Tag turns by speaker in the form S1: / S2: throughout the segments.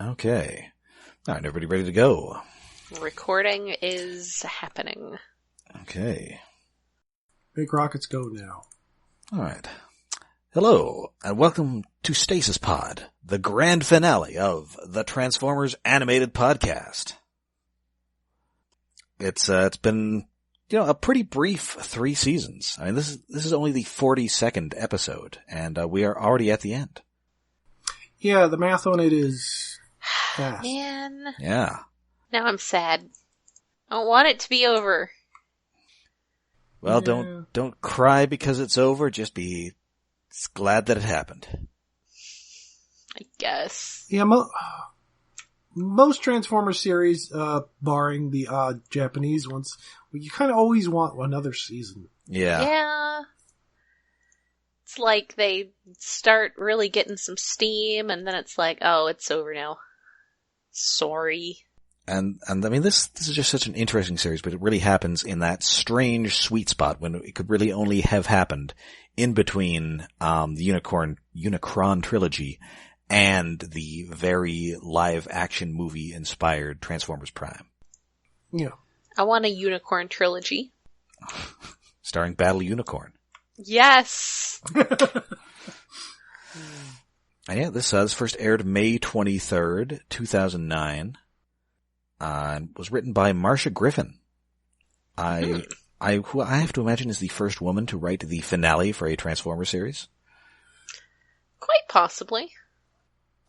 S1: Okay. All right, everybody ready to go?
S2: Recording is happening.
S1: Okay.
S3: Big rockets go now.
S1: All right. Hello, and welcome to Stasis Pod, the grand finale of the Transformers animated podcast. It's been, a pretty brief 3 seasons. I mean, this is only the 42nd episode, and we are already at the end.
S3: Yeah, the math on it is fast.
S2: Man.
S1: Yeah.
S2: Now I'm sad. I don't want it to be over.
S1: Well, don't cry because it's over. Just be glad that it happened.
S2: I guess.
S3: Yeah, most Transformers series, barring the odd Japanese ones, you kind of always want another season.
S1: Yeah.
S2: Yeah. It's like they start really getting some steam, and then it's like, oh, it's over now. Sorry.
S1: And I mean, this is just such an interesting series, but it really happens in that strange sweet spot when it could really only have happened in between, the Unicron trilogy and the very live action movie inspired Transformers Prime.
S3: Yeah.
S2: I want a unicorn trilogy.
S1: Starring Battle Unicorn.
S2: Yes!
S1: And yeah, this first aired May 23rd, 2009. And was written by Marcia Griffin. Who I have to imagine is the first woman to write the finale for a Transformers series.
S2: Quite possibly.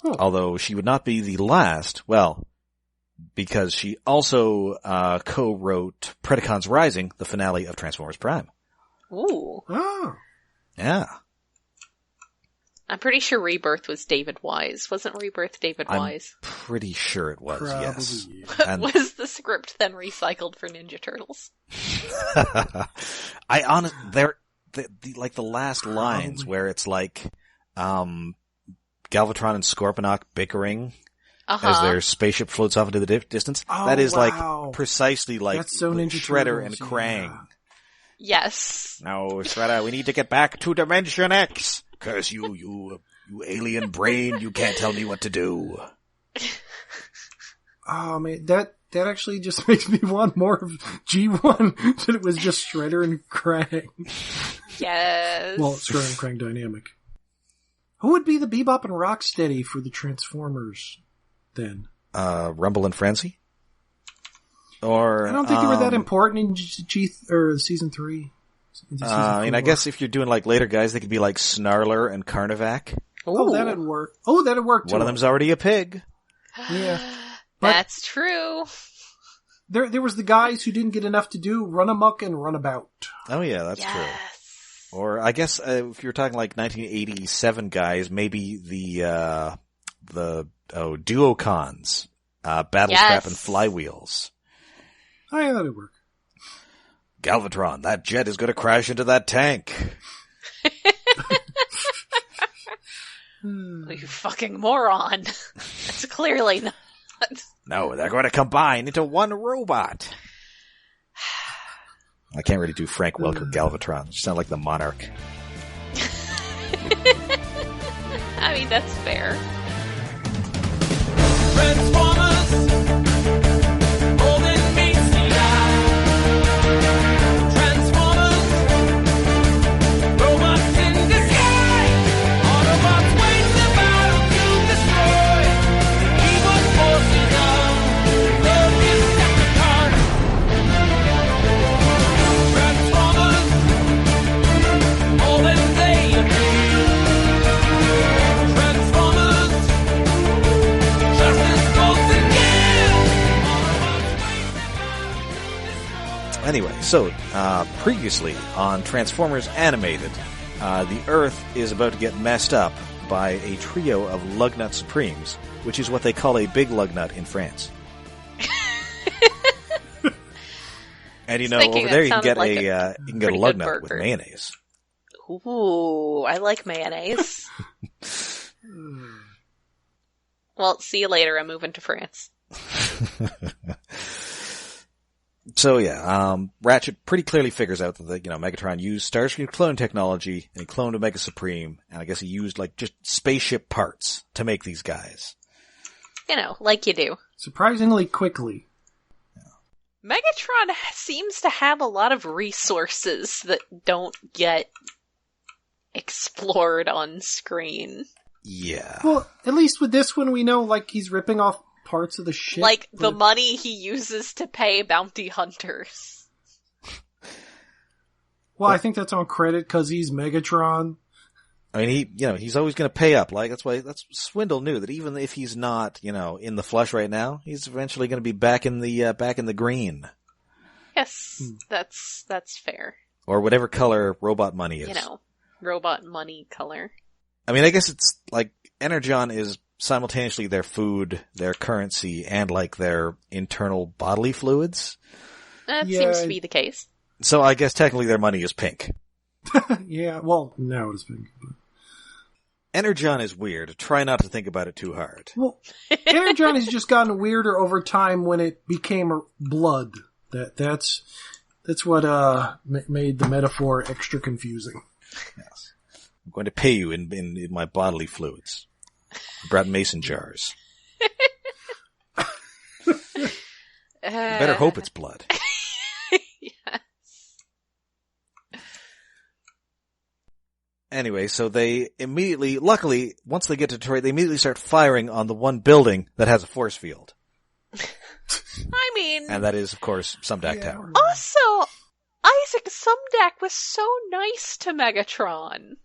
S3: Oh.
S1: Although she would not be the last, because she also co-wrote Predacons Rising, the finale of Transformers Prime.
S2: Ooh.
S3: Oh.
S1: Yeah.
S2: I'm pretty sure Rebirth was David Wise. Wasn't Rebirth David Wise?
S1: I'm pretty sure it was,
S3: Probably.
S1: yes. And
S2: Was the script then recycled for Ninja Turtles?
S1: the last lines where it's like, Galvatron and Scorponok bickering as their spaceship floats off into the distance.
S3: Oh,
S1: that is
S3: wow.
S1: precisely like
S3: That's so Ninja
S1: Shredder
S3: Turtles,
S1: and Krang.
S3: yeah.
S2: Yes.
S1: No, Shredder, we need to get back to Dimension X. Curse you alien brain, you can't tell me what to do.
S3: Oh man, that actually just makes me want more of G1 than it was just Shredder and Krang.
S2: Yes.
S3: Well, Shredder and Krang dynamic. Who would be the Bebop and Rocksteady for the Transformers then?
S1: Rumble and Frenzy? Or
S3: I don't think they were that important in season 3.
S1: I guess if you're doing like later guys, they could be like Snarler and Carnivac.
S3: Oh, that'd work. Oh, that'd work too.
S1: One of them's already a pig.
S3: Yeah. But
S2: that's true.
S3: There was the guys who didn't get enough to do, Run Amok and Runabout.
S1: Oh yeah, that's
S2: Yes.
S1: true. Or I guess if you're talking like 1987 guys, maybe the Duocons, Battlestrap and Flywheels.
S3: Oh yeah, that'd work.
S1: Galvatron, that jet is going to crash into that tank.
S2: You fucking moron. That's clearly not.
S1: No, they're going to combine into one robot. I can't really do Frank Welker Galvatron. You sound like the Monarch.
S2: I mean, that's fair.
S4: Transformers, holding me tonight. Transformers, robots in disguise. Autobots wage the battle to destroy the evil forces of the Decepticons. Transformers, all that they appear. Transformers, justice goes again.
S1: Anyway, so, previously on Transformers Animated, the Earth is about to get messed up by a trio of Lugnuts Supremes, which is what they call a big lugnut in France. And you know,
S2: Thinking
S1: over there
S2: that
S1: you can get
S2: sounded like
S1: a
S2: pretty
S1: lug
S2: good
S1: nut with
S2: burger.
S1: mayonnaise.
S2: Ooh, I like mayonnaise. Well, see you later. I'm moving to France.
S1: So yeah, Ratchet pretty clearly figures out that Megatron used Starscream clone technology and he cloned Omega Supreme, and I guess he used like just spaceship parts to make these guys.
S2: You know, like you do.
S3: Surprisingly quickly.
S2: Megatron seems to have a lot of resources that don't get explored on screen.
S1: Yeah.
S3: Well, at least with this one, we know, like, he's ripping off parts of the ship.
S2: Like, the money he uses to pay bounty hunters.
S3: Well, I think that's on credit because he's Megatron.
S1: I mean, he's always going to pay up. Like, that's Swindle knew that even if he's not, in the flesh right now, he's eventually going to be back in the green.
S2: Yes, that's fair.
S1: Or whatever color robot money is.
S2: Robot money color.
S1: I mean, I guess it's like Energon is simultaneously their food, their currency, and like their internal bodily fluids.
S2: That seems to be the case.
S1: So I guess technically their money is pink.
S3: Yeah, well, now it is pink.
S1: Energon is weird. Try not to think about it too hard.
S3: Well, Energon has just gotten weirder over time when it became blood. That's what made the metaphor extra confusing.
S1: Yes. I'm going to pay you in my bodily fluids. I brought mason jars. Better hope it's blood.
S2: Yes.
S1: Anyway, so they immediately, luckily, once they get to Detroit, they immediately start firing on the one building that has a force field.
S2: I mean...
S1: And that is, of course, Sumdac Tower.
S2: Also, Isaac Sumdac was so nice to Megatron.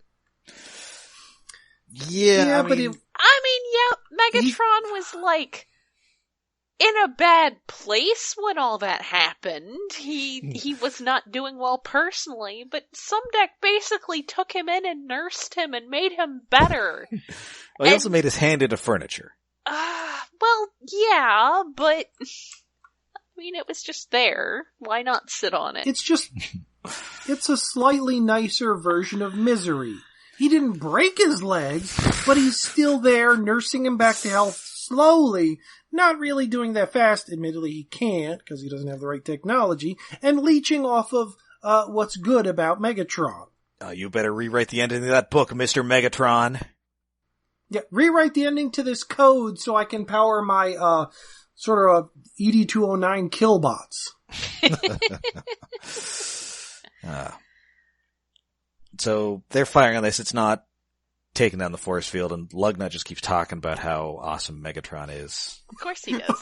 S1: Yeah,
S3: but
S2: Megatron was, like, in a bad place when all that happened. He was not doing well personally, but Sumdac basically took him in and nursed him and made him better.
S1: Well, he also made his hand into furniture.
S2: Well, yeah, but... I mean, it was just there. Why not sit on it?
S3: It's a slightly nicer version of Misery. He didn't break his legs, but he's still there nursing him back to health slowly, not really doing that fast. Admittedly, he can't because he doesn't have the right technology, and leeching off of what's good about Megatron.
S1: You better rewrite the ending of that book, Mr. Megatron.
S3: Yeah, rewrite the ending to this code so I can power my sort of ED209 killbots.
S1: So they're firing on this. It's not taking down the force field, and Lugnut just keeps talking about how awesome Megatron is.
S2: Of course he does.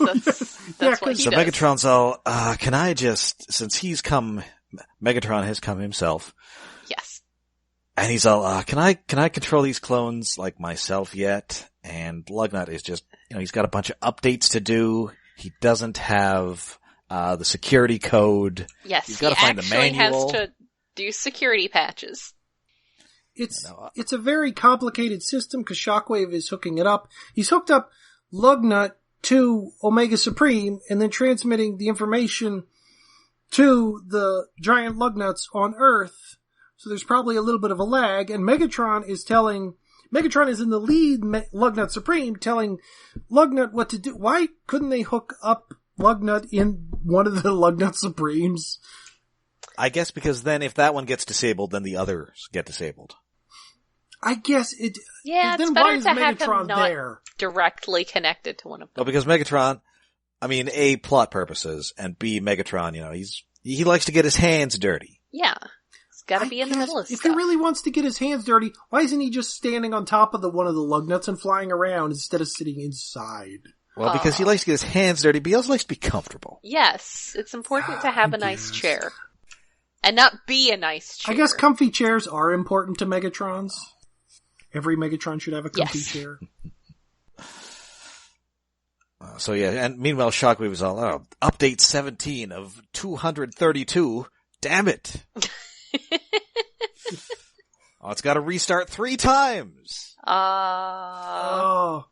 S2: That's what he
S1: so
S2: does.
S1: Megatron's all, can I just, since Megatron has come himself.
S2: Yes.
S1: And he's all, can I control these clones like myself yet? And Lugnut is just, he's got a bunch of updates to do. He doesn't have, the security code.
S2: Yes,
S1: he's got to find the manual.
S2: Has to do security patches.
S3: It's a very complicated system because Shockwave is hooking it up. He's hooked up Lugnut to Omega Supreme and then transmitting the information to the giant Lugnuts on Earth. So there's probably a little bit of a lag, and Megatron is in the lead, Lugnut Supreme, telling Lugnut what to do. Why couldn't they hook up Lugnut in one of the Lugnut Supremes?
S1: I guess because then if that one gets disabled, then the others get disabled.
S3: I guess it...
S2: Yeah,
S3: then
S2: it's
S3: why
S2: better
S3: is
S2: to have
S3: Megatron
S2: him not
S3: there?
S2: directly connected to one of them.
S1: Well, because Megatron, A, plot purposes, and B, Megatron, he likes to get his hands dirty.
S2: Yeah. It's gotta be in the middle of
S3: If
S2: stuff.
S3: he really wants to get his hands dirty, why isn't he just standing on top of one of the Lugnuts and flying around instead of sitting inside?
S1: Well, because he likes to get his hands dirty, but he also likes to be comfortable.
S2: Yes, it's important to have a nice chair. And not be a nice chair.
S3: I guess comfy chairs are important to Megatrons. Every Megatron should have a comfy chair.
S1: So yeah, and meanwhile Shockwave is all, update 17 of 232. Damn it. It's gotta restart 3 times.
S3: Tell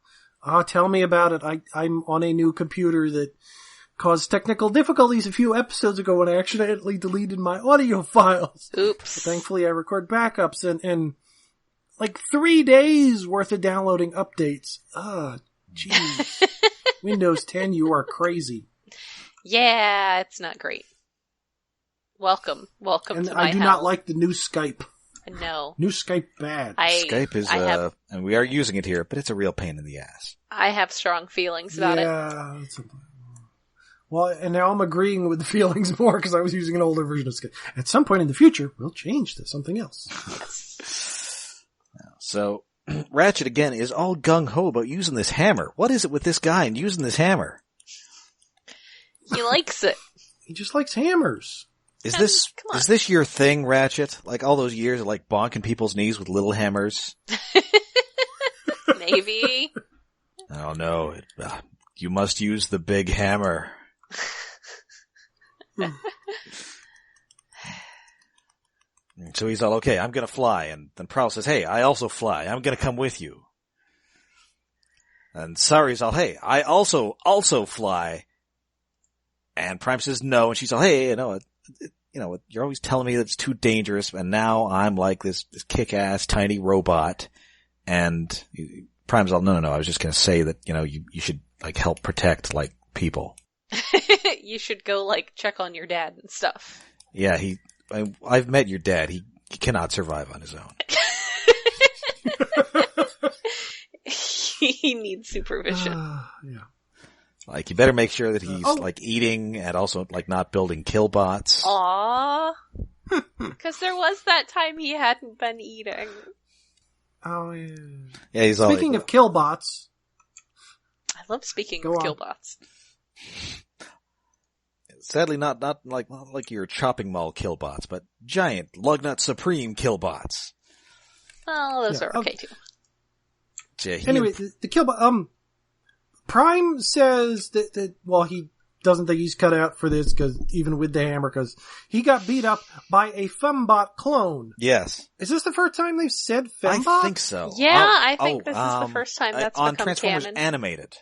S3: me about it. I'm on a new computer that caused technical difficulties a few episodes ago when I accidentally deleted my audio files.
S2: Oops.
S3: But thankfully I record backups and like 3 days worth of downloading updates. Jeez. Windows 10, you are crazy.
S2: Yeah, it's not great. Welcome
S3: and
S2: to my
S3: I do
S2: house.
S3: not like the new Skype.
S2: No.
S3: New Skype bad.
S1: Skype is, and we are using it here, but it's a real pain in the ass.
S2: I have strong feelings about it.
S3: Yeah. Well, and now I'm agreeing with the feelings more because I was using an older version of Skype. At some point in the future, we'll change to something else.
S1: So, Ratchet again is all gung-ho about using this hammer. What is it with this guy and using this hammer?
S2: He likes it.
S3: He just likes hammers.
S1: Is this your thing, Ratchet? Like all those years of like bonking people's knees with little hammers?
S2: Maybe.
S1: Oh no, you must use the big hammer. So he's all, okay, I'm gonna fly, and then Prowl says, hey, I also fly, I'm gonna come with you. And Sari's all, hey, I also fly. And Prime says no, and she's all, hey, you're always telling me that it's too dangerous, and now I'm like this kick-ass tiny robot. And Prime's all, no, I was just gonna say that, you should, like, help protect, like, people.
S2: You should go, like, check on your dad and stuff.
S1: Yeah, I've met your dad. He cannot survive on his own.
S2: He needs supervision.
S3: Yeah.
S1: Like, you better make sure that he's, like, eating and also, like, not building killbots.
S2: Aww. Because there was that time he hadn't been eating.
S3: Oh, yeah.
S1: Yeah, he's all
S3: Speaking of killbots.
S2: I love speaking of killbots.
S1: Sadly, not like your chopping mall killbots, but giant Lugnuts Supreme killbots.
S2: Well, those are okay too.
S1: Yeah,
S3: anyway, the killbot, Prime says that he doesn't think he's cut out for this because even with the hammer, because he got beat up by a Fembot clone.
S1: Yes.
S3: Is this the first time they've said Fembot?
S1: I think so.
S2: Yeah, I think this is the first time that's
S1: on
S2: become
S1: Transformers
S2: canon.
S1: Animated.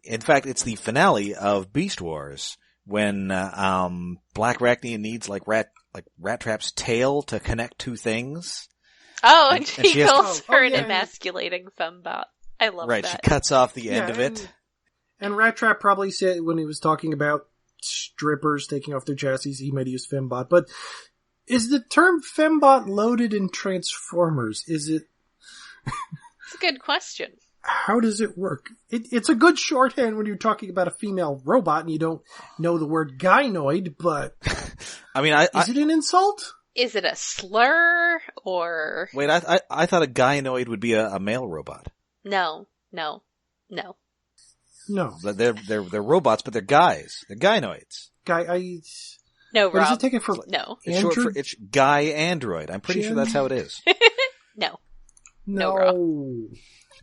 S1: In fact, it's the finale of Beast Wars when Black Arachnia needs like Rat Trap's tail to connect two things.
S2: Oh, and she
S1: has
S2: calls her an
S3: yeah.
S2: emasculating Fembot. I love
S1: right,
S2: that.
S1: she cuts off the end of it.
S3: And Rat Trap probably said when he was talking about strippers taking off their chassis, he might use Fembot. But is the term Fembot loaded in Transformers? Is it?
S2: It's a good question.
S3: How does it work? It's a good shorthand when you're talking about a female robot and you don't know the word gynoid, but
S1: I mean,
S3: is it an insult?
S2: Is it a slur or?
S1: Wait, I thought a gynoid would be a male robot.
S2: No.
S3: No.
S1: They're robots, but they're guys. They're gynoids.
S2: No,
S3: What does
S2: Rob.
S3: it take it for?
S2: No.
S1: It's short for it's guy android. I'm pretty sure that's how it is.
S2: No.
S3: No.
S2: Rob.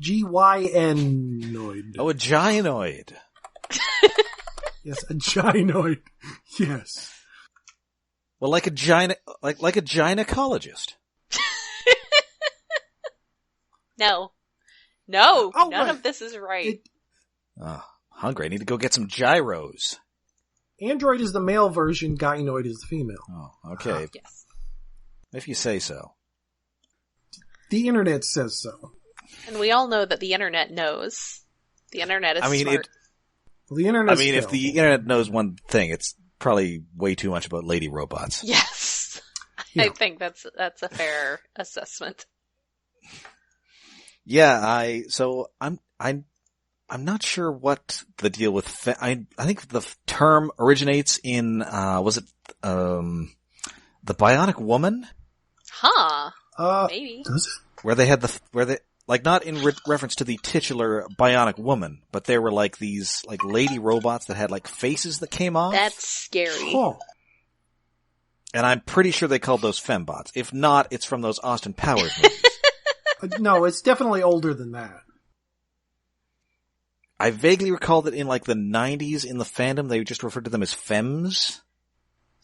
S3: Gynoid.
S1: Oh, a gynoid.
S3: Yes, a gynoid. Yes.
S1: Well, like a gynecologist.
S2: No.
S3: Oh,
S2: None
S3: right.
S2: of this is right.
S1: Hungry. I need to go get some gyros.
S3: Android is the male version, gynoid is the female.
S1: Oh, okay.
S2: Yes.
S1: If you say so.
S3: The internet says so.
S2: And we all know that the internet knows. The internet is smart.
S3: The internet.
S1: if the internet knows one thing, it's probably way too much about lady robots.
S2: Yes.
S3: Yeah.
S2: I think that's a fair assessment.
S1: Yeah, I'm not sure what the deal with I think the term originates in was it the Bionic Woman?
S2: Huh. Maybe.
S3: Does it?
S1: Where they like not in reference to the titular Bionic Woman, but there were like these like lady robots that had like faces that came off.
S2: That's scary.
S3: Oh.
S1: And I'm pretty sure they called those fembots. If not, it's from those Austin Powers movies.
S3: No, it's definitely older than that.
S1: I vaguely recall that in like the 90s in the fandom, they just referred to them as femmes.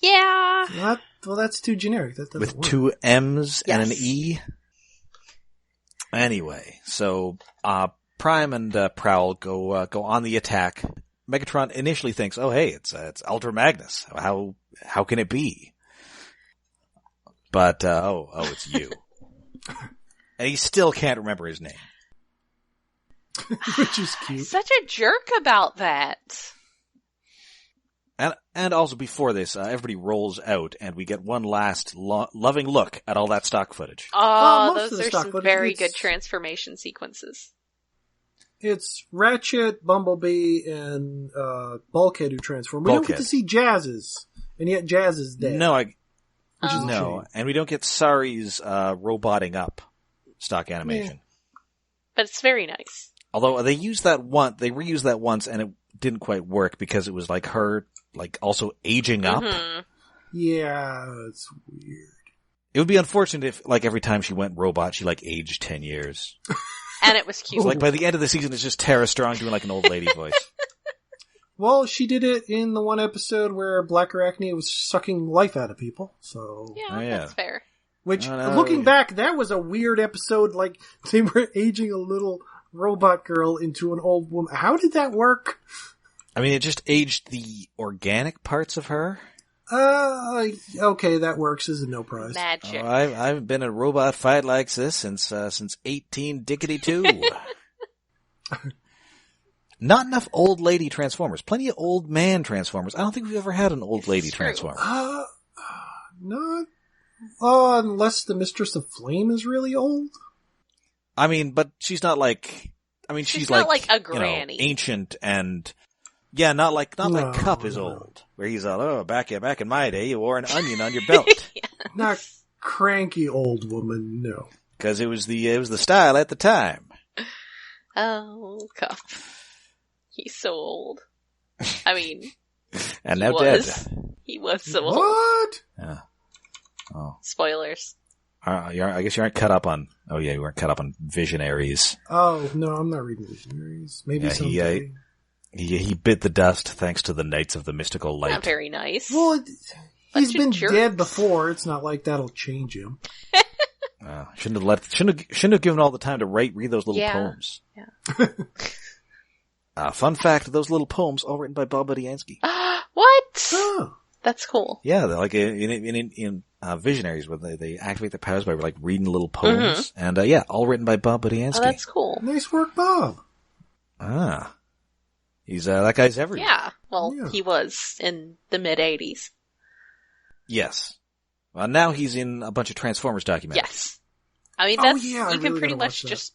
S2: Yeah.
S3: Well, that's too generic. That doesn't
S1: With
S3: work.
S1: 2 M's and an
S2: Yes.
S1: E. Anyway, so Prime and Prowl go on the attack. Megatron initially thinks, "Oh, hey, it's Ultra Magnus. How can it be?" But it's you. And he still can't remember his name.
S3: Which is cute.
S2: Such a jerk about that.
S1: And also before this, everybody rolls out, and we get one last loving look at all that stock footage.
S2: Oh,
S3: most of
S2: those
S3: the
S2: are
S3: stock
S2: some
S3: footage,
S2: very
S3: it's-
S2: good transformation sequences.
S3: It's Ratchet, Bumblebee, and Bulkhead who transform. We don't get
S1: Bulkhead.
S3: to see Jazz's, and yet Jazz is dead.
S1: No,
S3: which is a
S1: no,
S3: shame.
S1: and we don't get Sari's roboting up stock animation.
S2: But it's very nice.
S1: Although they reused that once, and it didn't quite work because it was like her, like also aging up.
S2: Mm-hmm.
S3: Yeah, it's weird.
S1: It would be unfortunate if, like, every time she went robot, she like aged 10 years.
S2: And it was cute.
S1: So, like, by the end of the season, it's just Tara Strong doing like an old lady voice.
S3: Well, she did it in the one episode where Black Arachne was sucking life out of people, so...
S2: Yeah,
S1: Oh, yeah.
S2: that's fair.
S3: Which,
S1: Oh, no.
S3: looking back, that was a weird episode, like, they were aging a little robot girl into an old woman. How did that work?
S1: I mean, it just aged the organic parts of her.
S3: Okay, that works as a no prize.
S2: Magic.
S1: Oh, I haven't been in a robot fight like this since 18-2. Not enough old lady Transformers. Plenty of old man Transformers. I don't think we've ever had an old lady
S2: It's true.
S1: Transformer.
S3: Not, unless the Mistress of Flame is really old.
S1: I mean, but she's not like, she's
S2: not
S1: like
S2: like a
S1: you know,
S2: granny.
S1: ancient and, yeah, not like
S3: No,
S1: Cup is
S3: no.
S1: old. Where he's all, back in my day, you wore an onion on your belt.
S3: Not cranky old woman, no.
S1: Cause it was the style at the time.
S2: Oh, Cup. He's so old. I mean,
S1: And
S2: he
S1: now
S2: was.
S1: dead.
S2: He was so old.
S3: What?
S1: Yeah. Oh.
S2: Spoilers.
S1: I guess you aren't cut up on, oh yeah, you weren't cut up on Visionaries.
S3: Oh, no, I'm not reading Visionaries. Maybe
S1: Yeah,
S3: someday.
S1: He bit the dust thanks to the Knights of the Mystical Light.
S2: Not very nice.
S3: Well, he's
S2: Bunch of
S3: been
S2: jerks.
S3: dead before. It's not like that'll change him.
S1: Shouldn't have given all the time to read those little
S2: Yeah.
S1: poems.
S2: Yeah.
S1: Fun fact, those little poems all written by Bob Budiansky.
S2: What?
S3: Oh.
S2: That's cool.
S1: Yeah, they're like in Visionaries where they activate their powers by like reading little poems. And yeah, all written by Bob Budiansky.
S2: Oh, that's cool.
S3: Nice work, Bob.
S1: He's that guy's everywhere.
S2: Yeah. Well,
S3: Yeah.
S2: he was in the mid-'80s.
S1: Yes. Well, now he's in a bunch of Transformers documentaries.
S2: Yes. I mean,
S3: Oh,
S2: that's,
S3: yeah, I
S2: you can
S3: really
S2: pretty
S3: gotta
S2: much
S3: watch that.
S2: just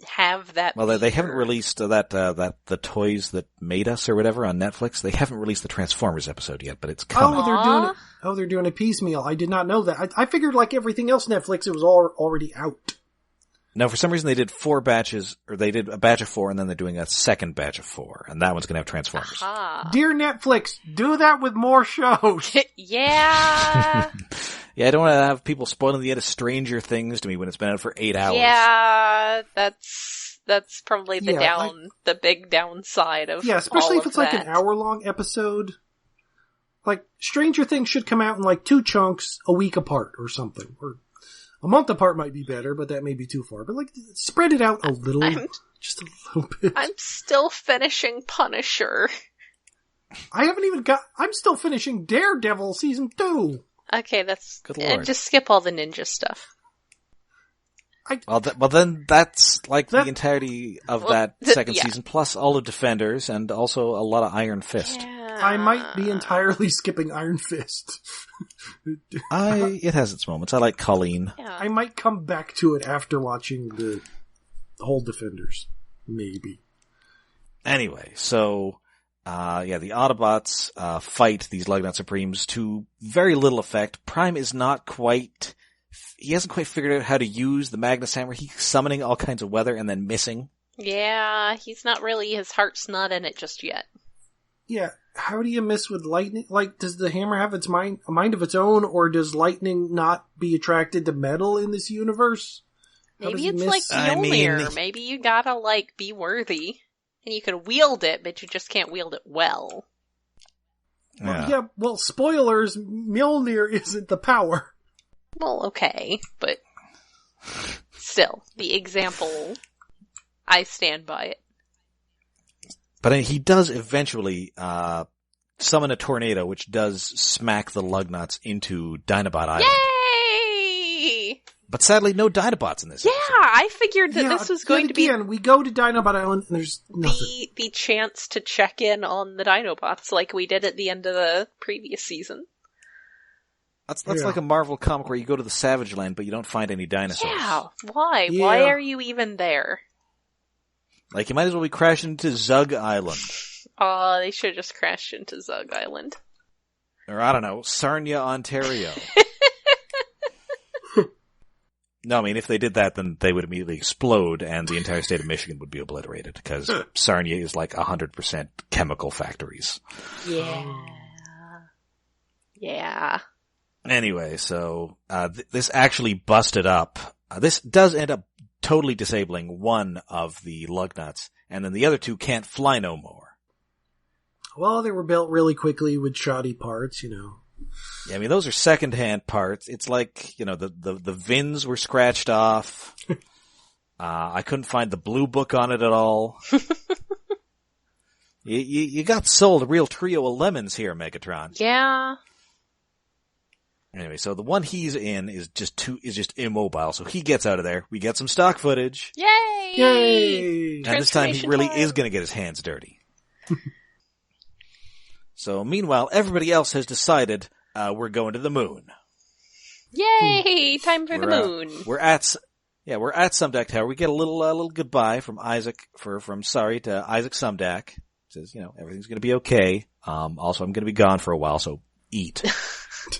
S2: have that.
S1: Well, they haven't
S2: feature.
S1: released that the toys that made us or whatever on Netflix. They haven't released the Transformers episode yet, but it's coming.
S3: They're doing a piecemeal. I did not know that. I figured like everything else Netflix, it was already out.
S1: No, for some reason they did 4 batches, or they did a batch of 4, and then they're doing a second batch of 4, and that one's going to have Transformers.
S2: Aha.
S3: Dear Netflix, do that with more shows.
S2: Yeah.
S1: Yeah, I don't want to have people spoiling the end of Stranger Things to me when it's been out for 8 hours.
S2: Yeah, that's probably the
S3: Yeah,
S2: the big downside of
S3: Yeah, especially
S2: all
S3: if it's
S2: of
S3: like
S2: that.
S3: an hour-long episode. Like, Stranger Things should come out in like 2 chunks a week apart or something. Or a month apart might be better, but that may be too far. But like, spread it out a little. Just a little bit.
S2: I'm still finishing Punisher.
S3: I'm still finishing Daredevil Season 2.
S2: Okay, that's...
S1: Good
S2: and
S1: lord.
S2: just skip all the ninja stuff.
S1: Well, then that's like the
S2: That-
S1: entirety of
S2: Well,
S1: that second
S2: yeah.
S1: season, plus all of Defenders, and also a lot of Iron Fist.
S2: Yeah.
S3: I might be entirely skipping Iron Fist.
S1: It has its moments. I like Colleen.
S2: Yeah.
S3: I might come back to it after watching the whole Defenders. Maybe.
S1: Anyway, so, the Autobots, fight these Lugnuts Supremes to very little effect. Prime is not quite, he hasn't quite figured out how to use the Magnus Hammer. He's summoning all kinds of weather and then missing.
S2: Yeah, he's not really... His heart's not in it just yet.
S3: Yeah, how do you miss with lightning? Like, does the hammer have a mind of its own, or does lightning not be attracted to metal in this universe? How does
S2: Maybe
S3: he
S2: it's
S3: miss-
S2: like
S1: I mean-
S2: Mjolnir. Maybe you gotta, be worthy. And you can wield it, but you just can't wield it well.
S3: Yeah, well, spoilers, Mjolnir isn't the power.
S2: Well, okay, but still, the example, I stand by it.
S1: But he does eventually, summon a tornado, which does smack the Lugnuts into Dinobot Island.
S2: Yay!
S1: But sadly, no Dinobots in this
S2: Yeah,
S1: episode.
S2: I figured that this was going to be
S3: we go to Dinobot Island and there's nothing.
S2: the chance to check in on the Dinobots like we did at the end of the previous season.
S1: That's like a Marvel comic where you go to the Savage Land, but you don't find any dinosaurs.
S2: Yeah, why?
S3: Yeah.
S2: Why are you even there?
S1: Like, you might as well be crashing into Zug Island.
S2: Oh, they should have just crashed into Zug Island.
S1: Or, I don't know, Sarnia, Ontario. No, I mean, if they did that, then they would immediately explode and the entire state of Michigan would be obliterated, because Sarnia is like 100% chemical factories.
S2: Yeah. Yeah.
S1: Anyway, so this actually busted up. This does end up totally disabling one of the Lugnuts, and then the other two can't fly no more.
S3: Well, they were built really quickly with shoddy parts, you know.
S1: Yeah, I mean, those are second-hand parts. It's like, you know, the VINs were scratched off. I couldn't find the blue book on it at all. You got sold a real trio of lemons here, Megatron.
S2: Yeah.
S1: Anyway, so the one he's in is just immobile, so he gets out of there. We get some stock footage.
S2: Yay!
S3: Yay!
S1: And this time he
S2: Transformation
S1: really
S2: time.
S1: is gonna get his hands dirty. So meanwhile, everybody else has decided, we're going to the moon.
S2: Yay! Time for the moon.
S1: We're at Sumdac Tower. We get a little goodbye from Isaac, from Sari to Isaac Sumdac. Says, you know, everything's gonna be okay. Also I'm gonna be gone for a while, so eat.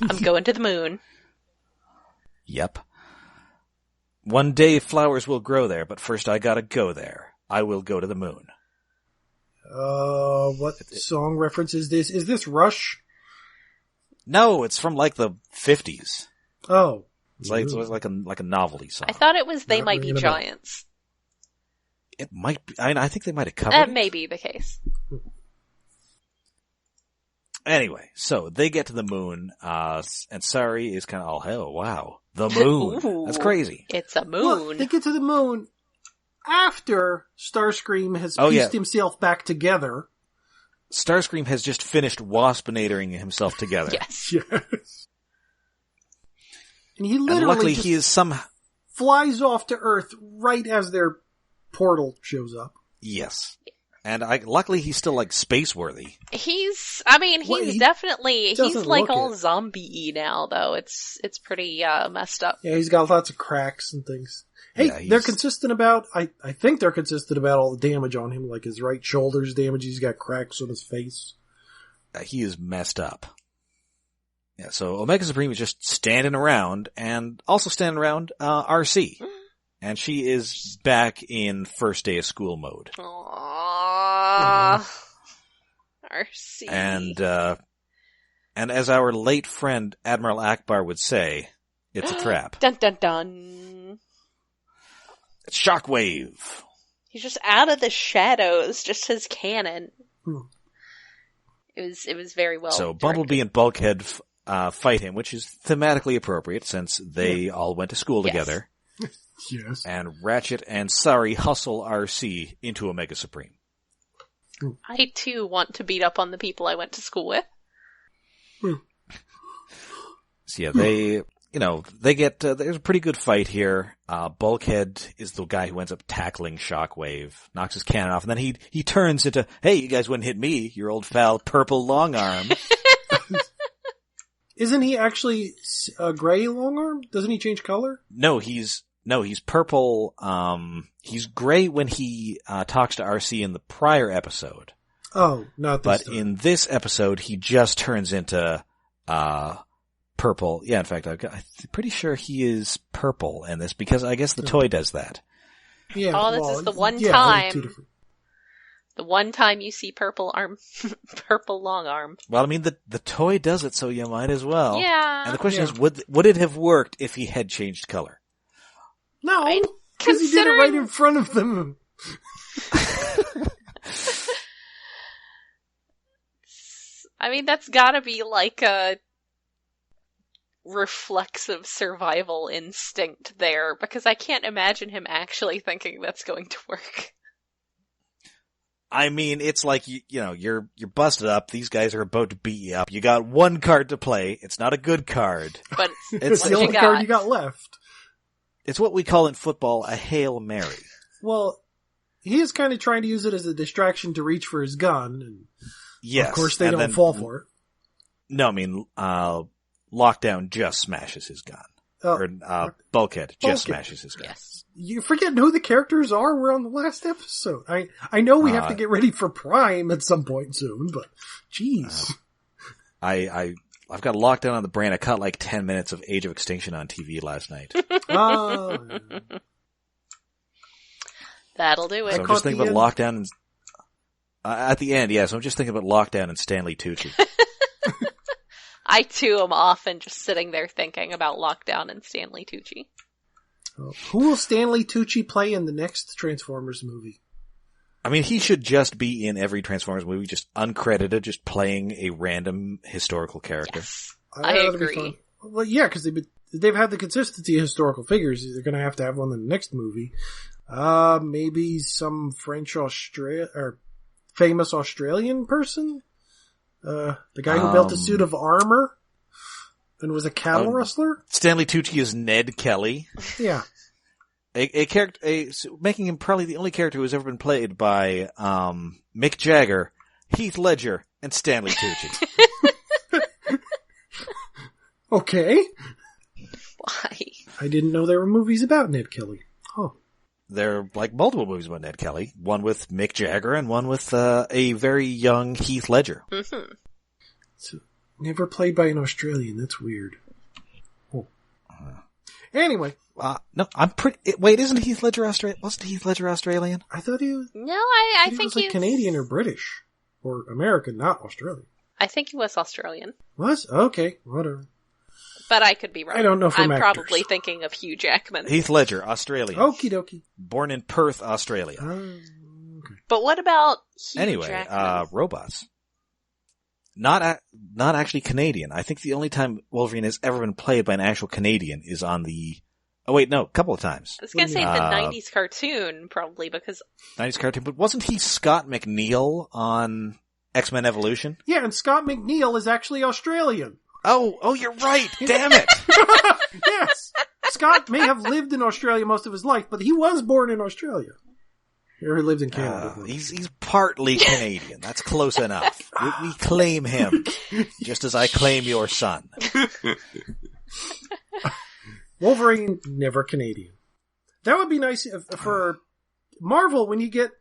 S2: I'm going to the moon.
S1: Yep. One day flowers will grow there, but first I gotta go there. I will go to the moon.
S3: What song reference is this? Is this Rush?
S1: No, it's from like the 50s.
S3: Oh.
S1: It's like a novelty song.
S2: I thought it was They
S3: Not
S2: Might Be
S3: ringing a bell.
S2: Giants.
S1: It might be, I think they might have covered
S2: That
S1: it.
S2: may be the case.
S1: Anyway, so they get to the moon, and Sari is kind of all, hell, wow. The moon.
S2: Ooh.
S1: That's crazy.
S2: It's a
S3: Look,
S2: moon.
S3: they get to the moon after Starscream has
S1: Oh,
S3: pieced
S1: yeah.
S3: himself back together.
S1: Starscream has just finished waspinatoring himself together.
S2: Yes.
S3: Yes. And he
S1: And
S3: literally
S1: luckily
S3: just
S1: he is somehow,
S3: flies off to Earth right as their portal shows up.
S1: yes. And luckily he's still like space-worthy.
S2: He's
S3: Well, he
S2: definitely, he's
S3: doesn't
S2: like
S3: look
S2: all
S3: it.
S2: zombie-y now, though. It's pretty, messed up.
S3: Yeah, he's got lots of cracks and things. Hey,
S1: Yeah,
S3: they're
S1: he's-
S3: consistent about, I think they're consistent about all the damage on him, like his right shoulder's damage, he's got cracks on his face.
S1: He is messed up. Yeah, so Omega Supreme is just standing around, and also standing around, Arcee. And she is back in first day of school mode.
S2: Aww. Arcee.
S1: And as our late friend Admiral Akbar would say, it's a trap.
S2: Dun dun dun.
S1: It's Shockwave.
S2: He's just out of the shadows, just his cannon.
S3: Hmm.
S2: It was very well
S1: So
S2: directed.
S1: Bumblebee and Bulkhead fight him, which is thematically appropriate since they all went to school
S2: Yes.
S1: together.
S3: Yes.
S1: And Ratchet and Sari hustle Arcee into Omega Supreme.
S2: I too want to beat up on the people I went to school with.
S1: So yeah, they get, there's a pretty good fight here. Bulkhead is the guy who ends up tackling Shockwave, knocks his cannon off, and then he turns into, hey, you guys wouldn't hit me, your old foul purple long arm.
S3: Isn't he actually a gray longarm? Doesn't he change color?
S1: No, he's purple, he's gray when he, talks to Arcee in the prior episode.
S3: Oh, not this
S1: But
S3: time.
S1: in this episode, he just turns into, purple. Yeah, in fact, I'm pretty sure he is purple in this because I guess the toy does that.
S3: Yeah,
S2: Oh, this is the one
S3: yeah,
S2: time.
S3: two different-
S2: The one time you see purple purple long arm.
S1: Well, I mean, the toy does it, so you might as well.
S2: Yeah.
S1: And the question
S3: Yeah.
S1: is, would it have worked if he had changed color?
S3: No,
S2: I-
S3: because he did it right
S2: considering-
S3: in front of them.
S2: I mean, that's gotta be like a reflexive survival instinct there, because I can't imagine him actually thinking that's going to work.
S1: I mean, it's like, you're busted up. These guys are about to beat you up. You got one card to play. It's not a good card.
S2: But
S1: It's
S3: It's
S2: what
S3: the
S2: you
S3: only
S2: got.
S3: card you got left.
S1: It's what we call in football a Hail Mary.
S3: Well, he is kind of trying to use it as a distraction to reach for his gun. And
S1: Yes.
S3: of course, they don't fall for it.
S1: No, I mean, Lockdown just smashes his gun. Bulkhead just smashes his gun.
S2: Yes.
S3: You're forgetting who the characters are. We're on the last episode. I know we have to get ready for Prime at some point soon, but jeez.
S1: I've got Lockdown on the brain. I caught like 10 minutes of Age of Extinction on TV last night.
S2: That'll do it.
S1: So I'm just thinking about Lockdown and at the end, yes. I'm just thinking about Lockdown and Stanley Tucci.
S2: I too am often just sitting there thinking about Lockdown and Stanley Tucci.
S3: Who will Stanley Tucci play in the next Transformers movie?
S1: I mean, he should just be in every Transformers movie, just uncredited, just playing a random historical character.
S2: Yes, I agree.
S3: Well, yeah, because they've had the consistency of historical figures. They're going to have one in the next movie. Maybe some famous Australian person? The guy who built a suit of armor and was a cattle rustler?
S1: Stanley Tucci is Ned Kelly.
S3: Yeah.
S1: A character, making him probably the only character who has ever been played by, Mick Jagger, Heath Ledger, and Stanley Tucci.
S3: Okay.
S2: Why?
S3: I didn't know there were movies about Ned Kelly. Oh.
S1: There are like multiple movies about Ned Kelly. One with Mick Jagger and one with, a very young Heath Ledger.
S2: Mm-hmm.
S3: So, never played by an Australian. That's weird. Oh. Anyway.
S1: No, I'm pretty, wait, isn't Heath Ledger Australian? Wasn't Heath Ledger Australian?
S3: I thought he was.
S2: No, I think
S3: he was like Canadian or British. Or American, not Australian.
S2: I think he was Australian.
S3: Was? Okay, whatever.
S2: But I could be wrong.
S3: I don't know from
S2: I'm
S3: actors.
S2: probably thinking of Hugh Jackman.
S1: Heath Ledger, Australian.
S3: Okie dokie.
S1: Born in Perth, Australia.
S3: Okay.
S2: But what about Hugh
S1: Anyway,
S2: Jackman?
S1: robots. Not actually Canadian. I think the only time Wolverine has ever been played by an actual Canadian is on the... Oh wait, no, a couple of times.
S2: I was going to say the 90s cartoon, probably, because...
S1: 90s cartoon, but wasn't he Scott McNeil on X-Men Evolution?
S3: Yeah, and Scott McNeil is actually Australian.
S1: Oh, you're right! Damn it!
S3: Yes! Scott may have lived in Australia most of his life, but he was born in Australia. Or he lived in Canada.
S1: He's partly Canadian. That's close enough. We claim him, just as I claim your son.
S3: Wolverine, never Canadian. That would be nice for Marvel when you get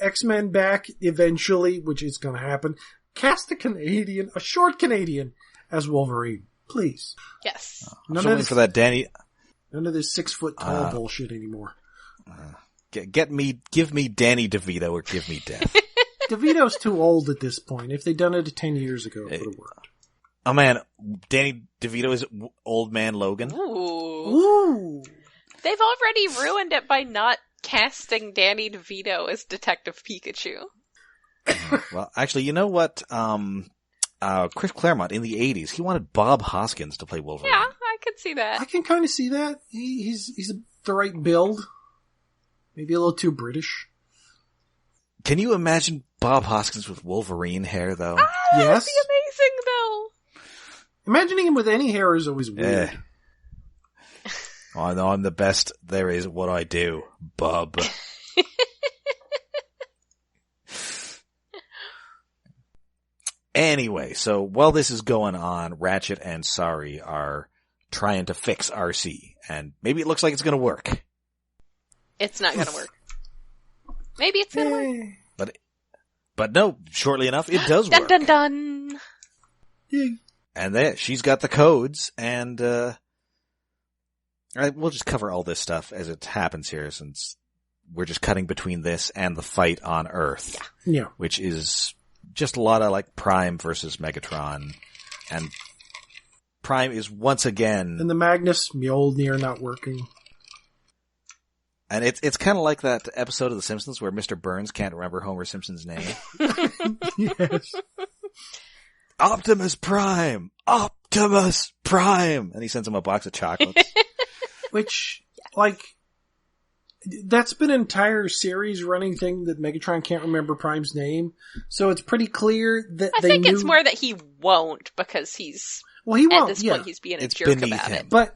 S3: X-Men back eventually, which is going to happen. Cast a short Canadian, as Wolverine, please.
S2: Yes.
S1: I'm for that Danny.
S3: None of this 6 foot tall bullshit anymore.
S1: Give me Danny DeVito or give me death.
S3: DeVito's too old at this point. If they'd done it 10 years ago, it would have worked.
S1: Oh man, Danny DeVito is Old Man Logan.
S2: Ooh. They've already ruined it by not casting Danny DeVito as Detective Pikachu.
S1: Well, actually, you know what? Chris Claremont in the 80s, he wanted Bob Hoskins to play Wolverine.
S2: Yeah, I could see that.
S3: I can kind of see that. He's the right build. Maybe a little too British.
S1: Can you imagine Bob Hoskins with Wolverine hair, though?
S3: Yes.
S2: That would be amazing, though.
S3: Imagining him with any hair is always weird.
S1: Oh, I know I'm the best there is at what I do, bub. Anyway, so while this is going on, Ratchet and Sari are trying to fix Arcee, and maybe it looks like it's going to work.
S2: It's not gonna work. Maybe it's gonna work.
S1: But no, shortly enough, it does
S2: dun,
S1: work.
S2: Dun dun dun!
S1: And there, she's got the codes, and we'll just cover all this stuff as it happens here, since we're just cutting between this and the fight on Earth.
S3: Yeah.
S1: Which is just a lot of like Prime versus Megatron, and Prime is once again...
S3: And the Magnus Mjolnir not working.
S1: And it's kind of like that episode of The Simpsons where Mr. Burns can't remember Homer Simpson's name.
S3: Yes.
S1: Optimus Prime! Optimus Prime! And he sends him a box of chocolates.
S3: Which, like, that's been an entire series running thing that Megatron can't remember Prime's name. So it's pretty clear that
S2: I think it's more that he won't, because he's...
S3: Well, he won't,
S2: at this point, he's being a
S1: it's
S2: jerk
S1: beneath
S2: about
S1: him.
S2: it.
S3: But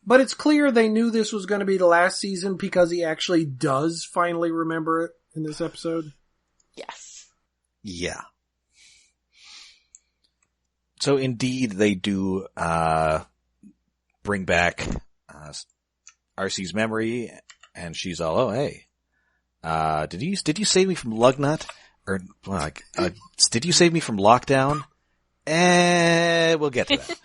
S3: But it's clear they knew this was going to be the last season because he actually does finally remember it in this episode.
S2: Yes.
S1: Yeah. So indeed, they do bring back Arcee's memory, and she's all, "Oh, hey, did you save me from Lugnut? Or like, did you save me from lockdown?" We'll get to that.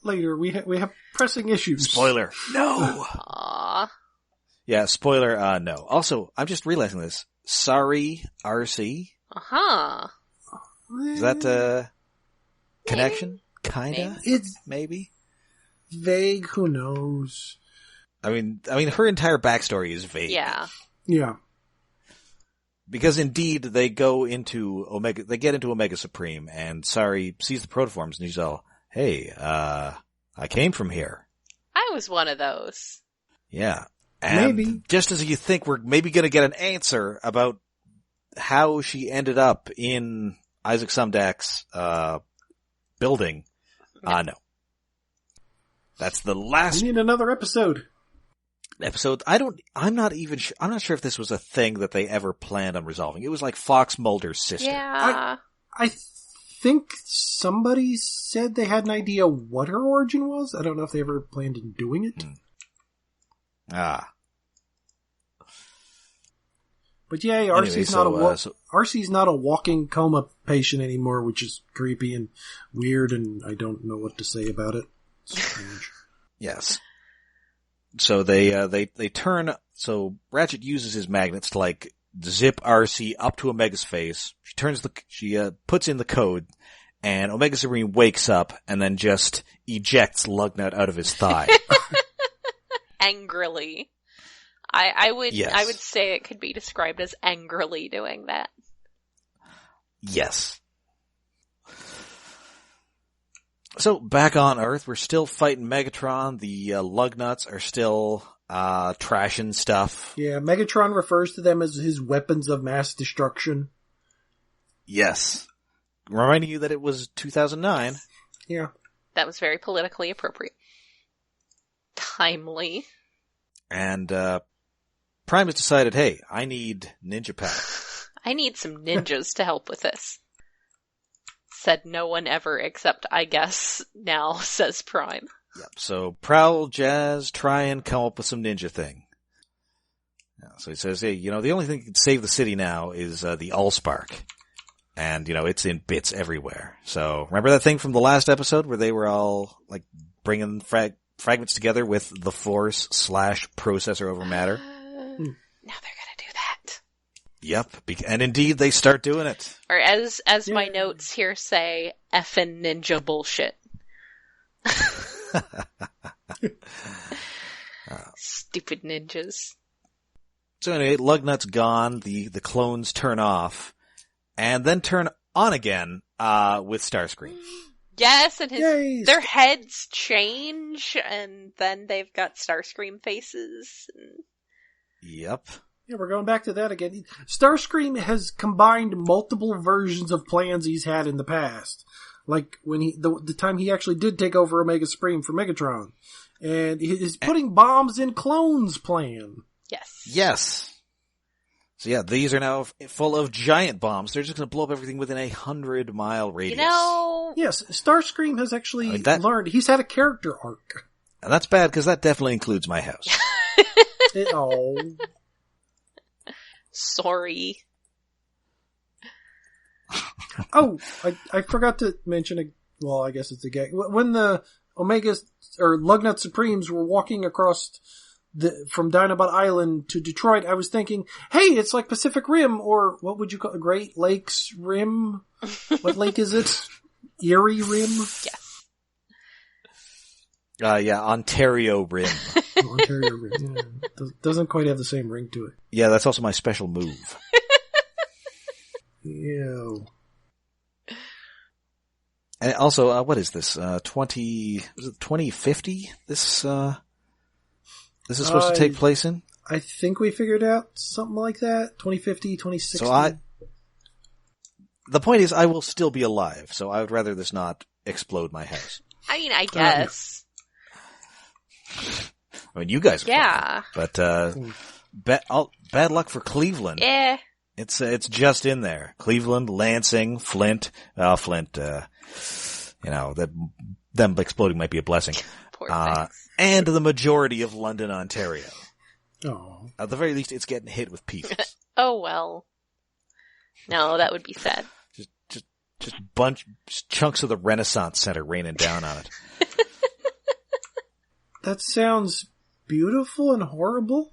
S3: Later, we have pressing issues.
S1: Spoiler. No.
S2: Aww.
S1: Yeah, spoiler, no. Also, I'm just realizing this. Sorry, Arcee.
S2: Uh-huh.
S1: Is that, connection? Kinda?
S3: It's
S1: Maybe?
S3: vague, who knows?
S1: I mean, her entire backstory is vague.
S2: Yeah.
S3: Yeah.
S1: Because indeed, they get into Omega Supreme, and Sorry sees the protoforms, and he's all, "Hey, I came from here."
S2: I was one of those.
S1: Yeah. And
S3: Maybe.
S1: just as you think we're maybe gonna get an answer about how she ended up in Isaac Sumdak's, building, no. That's the last
S3: We need another episode.
S1: episode. I'm not sure if this was a thing that they ever planned on resolving. It was like Fox Mulder's sister.
S2: Yeah.
S3: I think somebody said they had an idea what her origin was. I don't know if they ever planned on doing it. But yeah, Arcee's not a walking coma patient anymore, which is creepy and weird, and I don't know what to say about it. It's strange.
S1: Yes. So they turn, so Ratchet uses his magnets to like zip Arcee up to Omega's face. She puts in the code, and Omega Supreme wakes up and then just ejects Lugnut out of his thigh.
S2: Angrily. I would
S1: Yes.
S2: say it could be described as angrily doing that.
S1: Yes. So back on Earth, we're still fighting Megatron. The Lugnuts are still trashing stuff.
S3: Yeah, Megatron refers to them as his weapons of mass destruction.
S1: Yes. Reminding you that it was 2009.
S3: Yeah.
S2: That was very politically appropriate. Timely.
S1: And Prime has decided, hey, I need ninja power.
S2: I need some ninjas to help with this. Said no one ever except, I guess, now, says Prime.
S1: Yep. So Prowl, Jazz, try and come up with some ninja thing. Yeah, so he says, hey, the only thing that can save the city now is the Allspark. And, it's in bits everywhere. So remember that thing from the last episode where they were all, like, bringing fragments together with the Force / processor over matter?
S2: Now they're gonna do that.
S1: Yep. And indeed, they start doing it.
S2: Or as my notes here say, effing ninja bullshit. Stupid ninjas.
S1: So anyway, Lugnut's gone, the clones turn off, and then turn on again, with Starscream.
S2: Yes, and
S3: Yay.
S2: their heads change, and then they've got Starscream faces.
S1: Yep.
S3: Yeah, we're going back to that again. Starscream has combined multiple versions of plans he's had in the past. Like when the time he actually did take over Omega Supreme for Megatron. And he's putting bombs in clones plan.
S2: Yes.
S1: Yes. So yeah, these are now full of giant bombs. They're just going to blow up everything within 100-mile radius.
S3: Yes, Starscream has actually learned. He's had a character arc.
S1: And that's bad because that definitely includes my house.
S2: Sorry.
S3: Oh, I forgot to mention, well, I guess it's a gag. When the Omegas, or Lugnuts Supremes were walking across from Dinobot Island to Detroit, I was thinking, hey, it's like Pacific Rim, or what would you call it? Great Lakes Rim? What lake is it? Erie Rim?
S2: Yes.
S1: Yeah, Ontario Rim.
S3: Ontario Rim. Yeah. Doesn't quite have the same ring to it.
S1: Yeah, that's also my special move.
S3: Ew.
S1: And also, what is this? 2050? This is supposed to take place in?
S3: I think we figured out something like that. 2050, 2060.
S1: So the point is, I will still be alive, so I would rather this not explode my house.
S2: I mean, I guess.
S1: I mean, you guys are
S2: Yeah.
S1: fine. But, bad luck for Cleveland.
S2: Yeah.
S1: It's just in there. Cleveland, Lansing, Flint, them exploding might be a blessing.
S2: Poor things.
S1: And the majority of London, Ontario.
S3: Oh.
S1: At the very least, it's getting hit with pieces.
S2: Oh well. No, that would be sad.
S1: Just chunks of the Renaissance Center raining down on it.
S3: That sounds beautiful and horrible.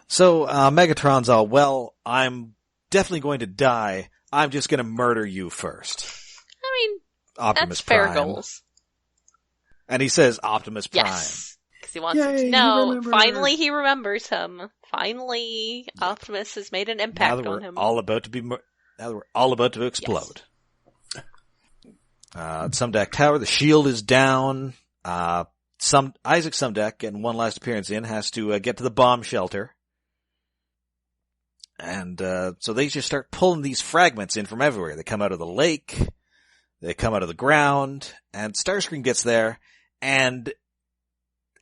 S1: So, Megatron's all, well, I'm definitely going to die. I'm just going to murder you first.
S2: I mean,
S1: Optimus
S2: that's fair
S1: Prime.
S2: goals.
S1: And he says Optimus Prime.
S2: Yes. Because he wants
S3: Yay,
S2: him to
S3: he
S2: know.
S3: remembers.
S2: Finally, he remembers him. Finally, Optimus has made an
S1: Now
S2: impact
S1: that
S2: on
S1: we're
S2: him.
S1: all about to now that we're all about to explode. At Sumdac Tower, the shield is down. Isaac Sumdac, getting one last appearance in, has to get to the bomb shelter. And so they just start pulling these fragments in from everywhere. They come out of the lake, they come out of the ground, and Starscream gets there, and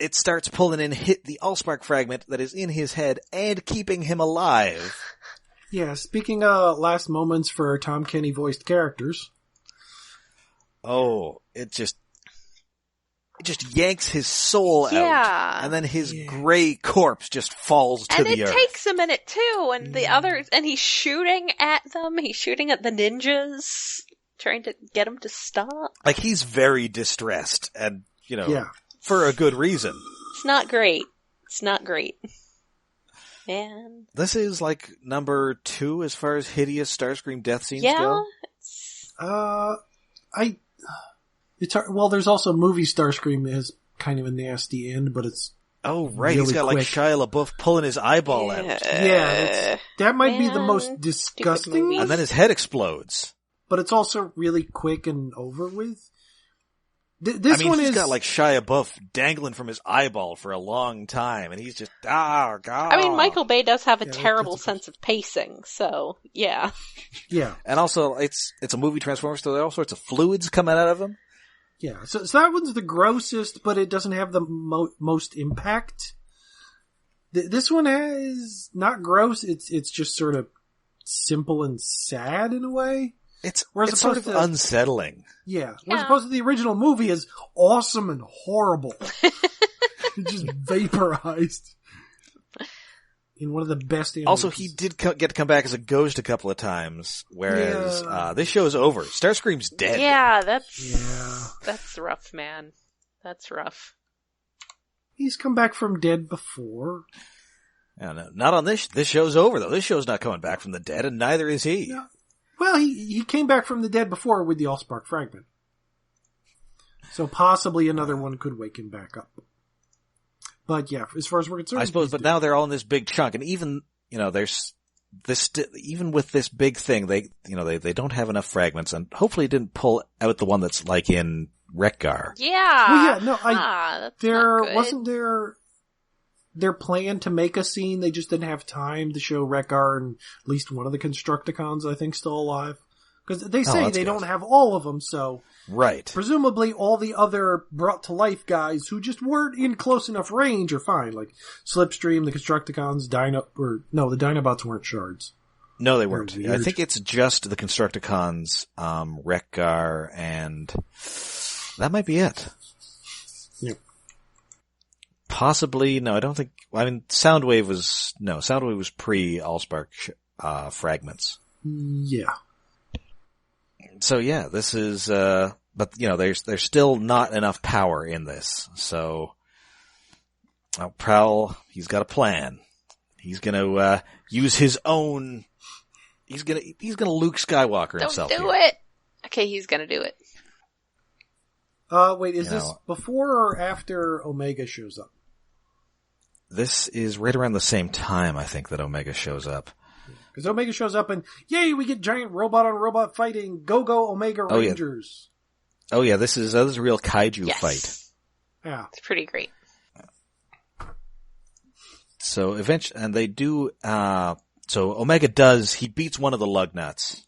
S1: it starts pulling in the Allspark fragment that is in his head and keeping him alive.
S3: Yeah, speaking of last moments for Tom Kenny voiced characters.
S1: Oh, it just yanks his soul out.
S2: Yeah.
S1: And then his gray corpse just falls to
S2: And
S1: the
S2: it
S1: earth.
S2: takes a minute too, and the others, and he's shooting at them, he's shooting at the ninjas, trying to get them to stop.
S1: Like, he's very distressed, and,
S3: Yeah.
S1: for a good reason.
S2: It's not great. It's not great. Man.
S1: This is, like, number 2 as far as hideous Starscream death scenes
S2: Yeah.
S1: go.
S3: It's hard. Well, there's also movie Starscream that has kind of a nasty end, but it's
S1: Oh, right, he's
S3: really
S1: got, like,
S3: quick.
S1: Shia LaBeouf pulling his eyeball out.
S3: that might be the
S2: Man,
S3: most
S2: stupid
S3: disgusting,
S2: movies.
S1: And then his head explodes.
S3: but it's also really quick and over with. This one
S1: he's
S3: is
S1: got, like, Shia LaBeouf dangling from his eyeball for a long time, and he's just, God.
S2: I mean, Michael Bay does have a
S3: Yeah,
S2: terrible
S3: that's-
S2: sense of pacing, so, yeah.
S3: yeah.
S1: And also, it's a movie Transformers, so there are all sorts of fluids coming out of him.
S3: Yeah, so that one's the grossest, but it doesn't have the most impact. This one is not gross. It's just sort of simple and sad in a way.
S1: It's
S3: Whereas
S1: sort of
S3: opposed to-
S1: unsettling.
S3: Yeah,
S2: Yeah.
S3: as opposed to the original movie is awesome and horrible. It's just vaporized in one of the best.
S1: Also,
S3: animations.
S1: he did get to come back as a ghost a couple of times, whereas
S3: Yeah.
S1: this show's over. Starscream's dead.
S2: Yeah, that's rough, man. That's rough.
S3: He's come back from dead before.
S1: Yeah, no, not on this. This show's over, though. This show's not coming back from the dead, and neither is he.
S3: No. Well, he came back from the dead before with the Allspark fragment. So possibly another one could wake him back up. But yeah, as far as we're concerned,
S1: I suppose,
S3: he's
S1: but
S3: dead.
S1: now they're all in this big chunk, and even, there's this, even with this big thing, they don't have enough fragments, and hopefully didn't pull out the one that's like in Wreck-Gar.
S2: Yeah.
S3: Well, yeah, no,
S2: that's
S3: there
S2: not good.
S3: wasn't their plan to make a scene. They just didn't have time to show Wreck-Gar and at least one of the Constructicons, I think, still alive. Because they say
S1: that's
S3: they
S1: good.
S3: don't have all of them, so
S1: Right.
S3: presumably all the other brought to life guys who just weren't in close enough range are fine. Like Slipstream, the Constructicons, the Dinobots weren't shards.
S1: No, they weren't.
S3: Weird.
S1: I think it's just the Constructicons, Wreck-Gar, and that might be it.
S3: Yeah.
S1: Possibly, no, I don't think, Soundwave was pre-Allspark, fragments.
S3: Yeah.
S1: So yeah, this is, but there's still not enough power in this, so, Prowl, he's got a plan. He's gonna, use his own, he's gonna Luke Skywalker
S2: Don't
S1: himself
S2: do
S1: here.
S2: it. Okay, he's gonna do it.
S3: Wait, is this before or after Omega shows up?
S1: This is right around the same time, I think, that Omega shows up.
S3: Because Omega shows up and, yay, we get giant robot on robot fighting. Go, go, Omega
S1: Oh, yeah.
S3: Rangers.
S1: Oh yeah, this is a real kaiju
S2: Yes.
S1: fight.
S3: Yeah.
S2: It's pretty great.
S1: So eventually, and they do, so Omega he beats one of the Lugnuts.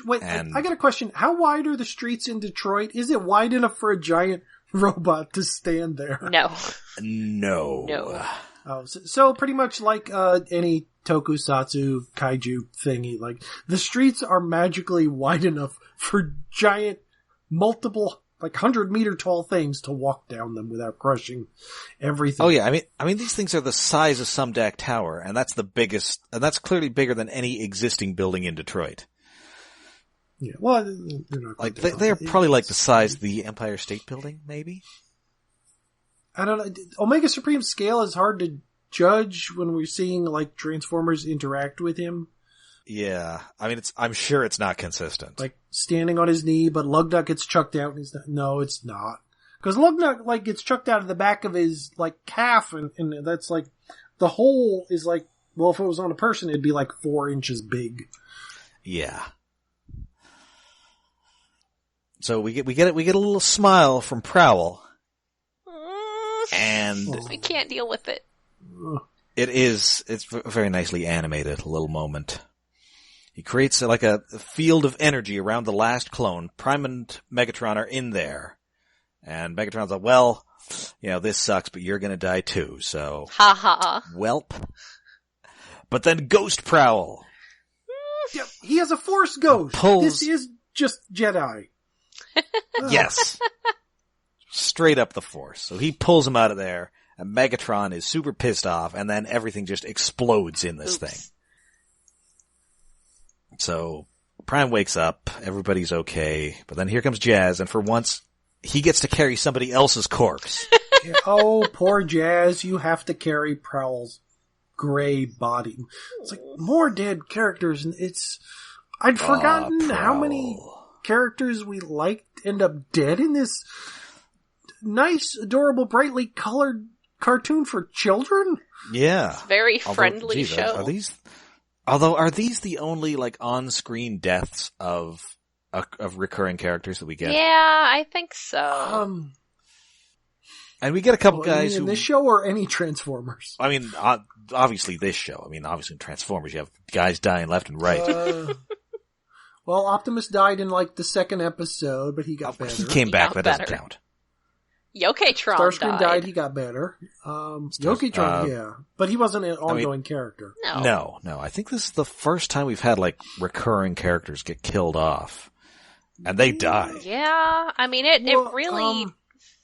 S3: Wait, I got a question. How wide are the streets in Detroit? Is it wide enough for a giant robot to stand there?
S2: No.
S1: No.
S3: Oh, so pretty much like any tokusatsu kaiju thingy, like the streets are magically wide enough for giant, multiple, like 100-meter tall things to walk down them without crushing everything.
S1: Oh yeah, I mean these things are the size of Sumdac Tower, and that's the biggest, and that's clearly bigger than any existing building in Detroit.
S3: Yeah, well, they're not
S1: like they're probably like the size of the Empire State Building, maybe.
S3: I don't know. Omega Supreme scale is hard to judge when we're seeing like Transformers interact with him.
S1: Yeah, I mean, I'm sure it's not consistent.
S3: Like standing on his knee, but Lugnut gets chucked out. And he's not, no, it's not, because Lugnut like gets chucked out of the back of his like calf, and that's like the hole is like, well, if it was on a person, it'd be like 4 inches big.
S1: Yeah. So we get a little smile from Prowl. And
S2: I can't deal with it.
S1: It's a very nicely animated little moment. He creates like a field of energy around the last clone. Prime and Megatron are in there. And Megatron's like, well, this sucks, but you're gonna die too, so.
S2: Ha ha.
S1: Welp. But then Ghost Prowl.
S3: Yeah, he has a Force Ghost. This is just Jedi.
S1: Yes. Straight up the Force. So he pulls him out of there, and Megatron is super pissed off, and then everything just explodes in this thing. So Prime wakes up, everybody's okay, but then here comes Jazz, and for once, he gets to carry somebody else's corpse.
S3: Oh, poor Jazz, you have to carry Prowl's gray body. It's like more dead characters, and I'd forgotten how many characters we liked end up dead in this nice, adorable, brightly colored cartoon for children.
S1: Yeah.
S2: Very friendly show.
S1: Are these the only like on-screen deaths of recurring characters that we get?
S2: Yeah, I think so.
S1: And we get a couple guys
S3: in
S1: who...
S3: this show or any Transformers?
S1: I mean, obviously this show. I mean, obviously in Transformers you have guys dying left and right.
S3: Well, Optimus died in like the second episode, but he got better.
S1: He came back, that doesn't count.
S2: Yoketron
S3: Starscream died, he got better. Yoketron, yeah. But he wasn't an ongoing character.
S1: No. I think this is the first time we've had like recurring characters get killed off. And they die.
S2: Yeah, I mean, it really